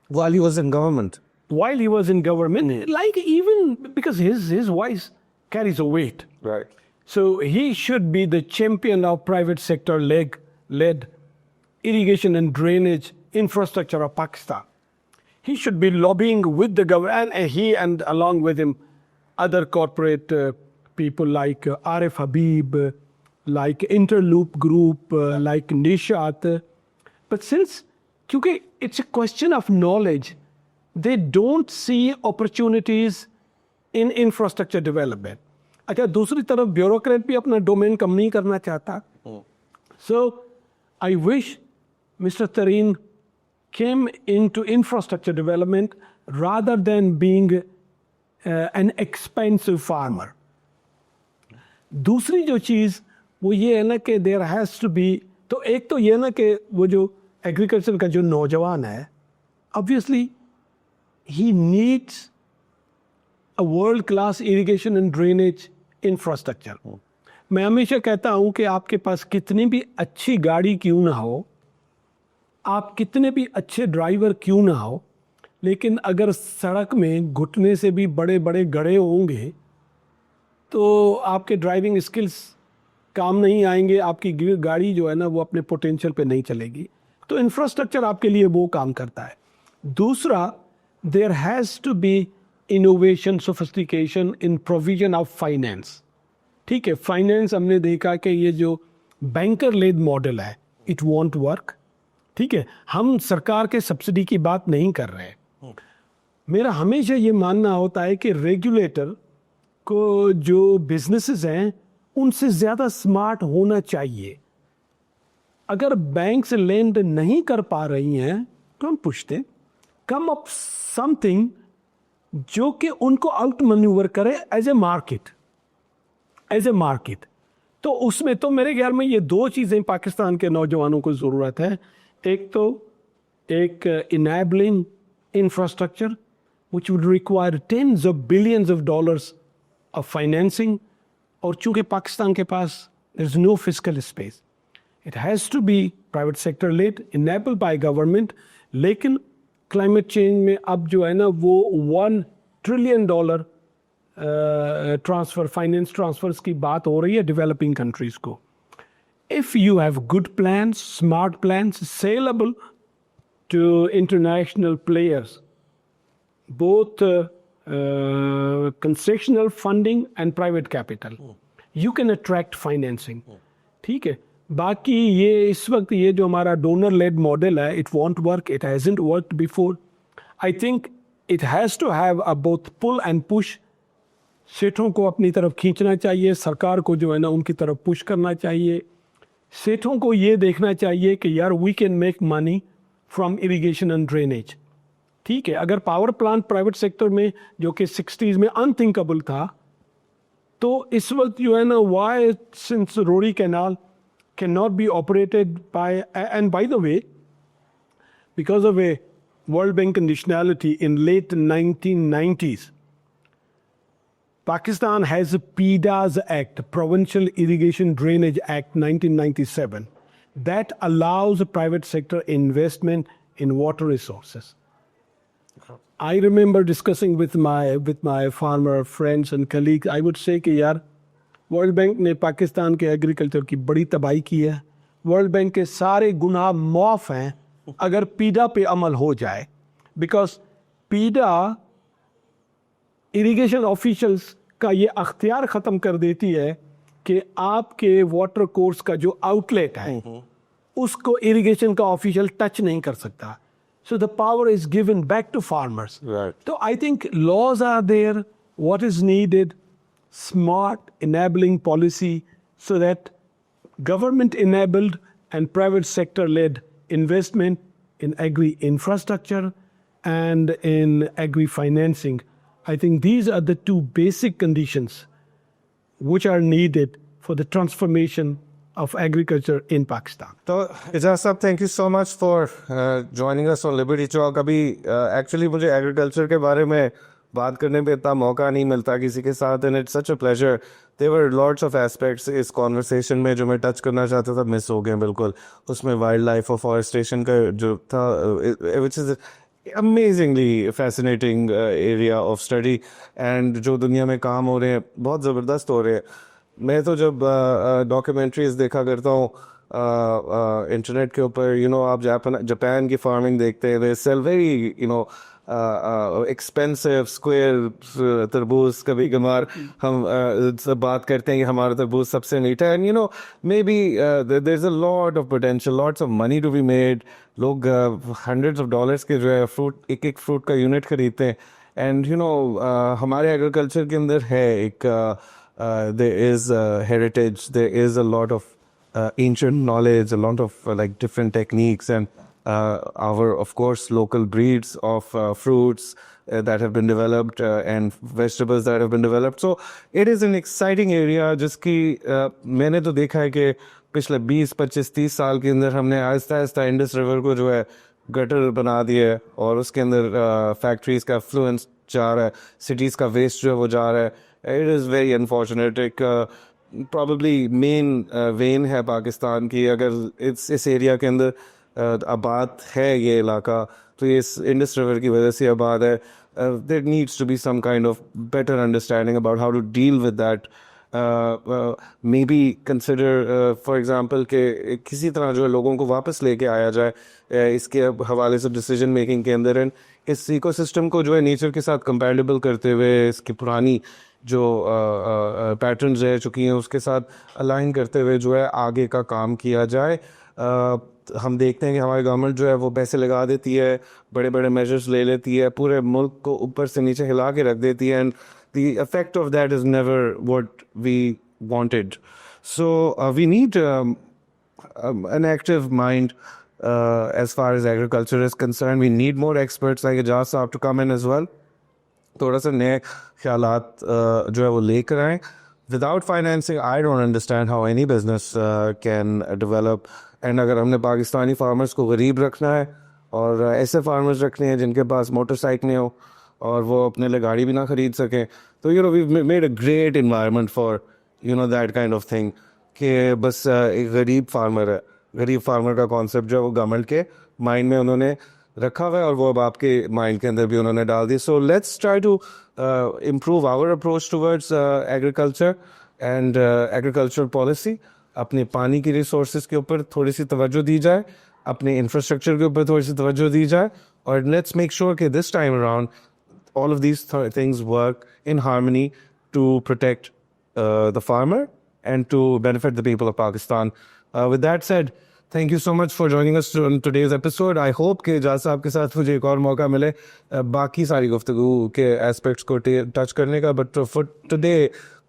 While he was in government. While he was in government, like even because his voice carries a weight. Right. So he should be the champion of private sector led irrigation and drainage infrastructure of Pakistan. He should be lobbying with the government, and he and along with him other corporate people like Arif Habib, like Interloop Group, like Nishat. But since, because it's a question of knowledge, they don't see opportunities in infrastructure development. अच्छा, दूसरी तरफ bureaucrat भी अपना domain कम नहीं करना चाहता. So I wish Mr. Tareen came into infrastructure development rather than being an expensive farmer. दूसरी जो चीज़ वो ये है ना कि देयर हैज़ टू बी, तो एक तो ये ना कि वो जो एग्रीकल्चर का जो नौजवान है, obviously he needs a world class irrigation and drainage infrastructure. मैं हमेशा कहता हूँ कि आपके पास कितनी भी अच्छी गाड़ी क्यों ना हो, आप कितने भी अच्छे ड्राइवर क्यों ना हो, लेकिन अगर सड़क में घुटने से भी बड़े बड़े गड्ढे होंगे तो आपके ड्राइविंग स्किल्स काम नहीं आएंगे, आपकी गाड़ी जो है ना वो अपने पोटेंशियल पे नहीं चलेगी। तो इंफ्रास्ट्रक्चर आपके लिए वो काम करता है। दूसरा, there has to be innovation, sophistication in provision of finance. ठीक है, फाइनेंस हमने देखा कि ये जो बैंकर लेड मॉडल है, इट वॉन्ट वर्क। ठीक है, हम सरकार के सब्सिडी की बात नहीं कर रहे हैं। मेरा हमेशा ये मानना होता है कि रेगुलेटर को जो बिजनेसेस हैं उनसे ज़्यादा स्मार्ट होना चाहिए। अगर बैंक से लेंड नहीं कर पा रही हैं तो हम पूछते कम अप समथिंग जो कि उनको आउट मैन्यूवर करे as a market, as a market. तो उसमें तो मेरे ख्याल में ये दो चीज़ें पाकिस्तान के नौजवानों को ज़रूरत है। एक तो एक enabling infrastructure which would require tens of billions of dollars of financing, और चूंकि पाकिस्तान के पास there is no fiscal space, it has to be private sector led, enabled by government। लेकिन climate change में अब जो है ना वो $1 trillion ट्रांसफ़र, फाइनेंस ट्रांसफर्स की बात हो रही है डेवलपिंग कंट्रीज़ को। If you have good plans, smart plans, saleable to international players, both concessional funding and private capital, you can attract financing। ठीक है, बाकी ये इस वक्त ये जो हमारा डोनर लेड मॉडल है, it won't work, it hasn't worked before। I think it has to have a both pull and push। सेठों को अपनी तरफ खींचना चाहिए, सरकार को जो है ना उनकी तरफ पुश करना चाहिए। सेठों को ये देखना चाहिए कि यार we can make money from irrigation and drainage. ठीक है, अगर पावर प्लांट प्राइवेट सेक्टर में जो कि 60s में अनथिंकेबल था, तो इस वक्त जो है ना why since Rohri canal can not be operated by, and by the way because of a World Bank conditionality in late 1990s, Pakistan has a PIDAS Act, Provincial Irrigation Drainage Act 1997, that allows private sector investment in water resources। I remember discussing with my farmer friends and colleagues, I would say कि यार world bank ने पाकिस्तान के agriculture की बड़ी तबाही की है। World bank के सारे गुनाह माफ़ हैं अगर पीडा पे अमल हो जाए, बिकॉज पीडा इरिगेशन ऑफिशियल्स का ये अख्तियार ख़त्म कर देती है कि आपके वाटर कोर्स का जो आउटलेट है उसको इरिगेशन का ऑफिशियल टच नहीं कर सकता। So the power is given back to farmers. तो I think laws are there, what is needed smart enabling policy so that government enabled and private sector led investment in agri infrastructure and in agri financing. I think these are the two basic conditions which are needed for the transformation of agriculture in Pakistan. तो इजाज़ साहब, thank you so much for joining us on liberty talk. अभी actually मुझे agriculture के बारे में बात करने पे इतना मौका नहीं मिलता किसी के साथ, and it's such a pleasure. There were lots of aspects इस कॉन्वर्सेशन में जो मैं टच करना चाहता था, मिस हो गए बिल्कुल। उसमें वाइल्ड लाइफ और फॉरेस्टेशन का जो था, which is amazingly fascinating area of study, and जो दुनिया में काम हो रहे हैं बहुत ज़बरदस्त हो रहे हैं। मैं तो जब डॉक्यूमेंट्रीज देखा करता हूँ इंटरनेट के ऊपर, यू नो, आप जापान की फार्मिंग देखते हैं, they sell very you know expensive square तरबूज। कभी कभार हम सब बात करते हैं कि हमारा तरबूज सबसे मीठा है, and you know maybe there is a lot of potential, lots of money to be made. लोग हंड्रेड्स ऑफ डॉलर्स के जो है फ्रूट, एक फ्रूट का यूनिट खरीदते हैं, एंड यू नो हमारे एग्रीकल्चर के अंदर है एक there is heritage, there is a lot of ancient knowledge, a lot of like different techniques, and our of course local breeds of fruits, that have been developed and vegetables that have been developed. So it is an exciting area जिसकी मैंने तो देखा है कि पिछले 20, 25, 30 साल के अंदर हमने आहिस्ता आहिस्ता इंडस रिवर को जो है गटर बना दिया है और उसके अंदर फैक्ट्रीज का फ्लुएंस जा रहा है, सिटीज़ का वेस्ट जो है वो जा रहा है. It is very unfortunate. एक प्रॉब्ली मेन वेन है पाकिस्तान की. अगर इस एरिया के अंदर आबाद है ये इलाका तो ये इस इंडस रिवर की वजह से आबाद है. There needs to be some kind of better understanding about how to deal with that. Maybe consider for example कि किसी तरह जो है लोगों को वापस लेके आया जाए इसके हवाले से डिसीजन मेकिंग के अंदर. एंड इस इकोसिस्टम को जो है नेचर के साथ कंपैटिबल करते हुए इसकी पुरानी जो पैटर्न्स रह चुकी हैं उसके साथ अलाइन करते हुए जो है आगे का काम किया जाए. हम देखते हैं कि हमारी गवर्नमेंट जो है वो पैसे लगा देती है, बड़े बड़े मेजर्स ले लेती है, पूरे मुल्क को ऊपर से नीचे हिला के रख देती है. And the effect of that is never what we wanted. So we need an active mind as far as agriculture is concerned. We need more experts like Ijaz Saab to come in as well. थोड़ा सा नए ख्यालात जो है वो लेकर आएँ. Without financing, I don't understand how any business can develop. And अगर हमने पाकिस्तानी फार्मर्स को गरीब रखना है और ऐसे फार्मर्स रखने हैं जिनके पास मोटरसाइकिलें हो और वो अपने लिए गाड़ी भी ना खरीद सकें, तो we made a great environment for that kind of thing कि बस एक गरीब फार्मर है. गरीब फार्मर का कॉन्सेप्ट जो है वो गवर्नमेंट के माइंड में उन्होंने रखा हुआ है और वो अब आपके माइंड के अंदर भी उन्होंने डाल दी. So let's try to improve our approach towards agriculture and agriculture policy. अपने पानी की रिसोर्सेज के ऊपर थोड़ी सी तवज्जो दी जाए, अपने इंफ्रास्ट्रक्चर के ऊपर थोड़ी सी तवज्जो दी जाए, और लेट्स मेक श्योर कि this time around all of these things work in harmony to protect the farmer and to benefit the people of Pakistan. With that said, thank you so much for joining us on today's episode. I hope कि इजाज़ साहब के साथ मुझे एक और मौका मिले बाकी सारी गुफ्तगू के एस्पेक्ट्स को टच करने का. But for today,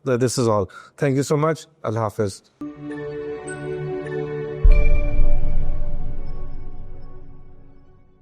this is all. Thank you so much. Allah Hafiz.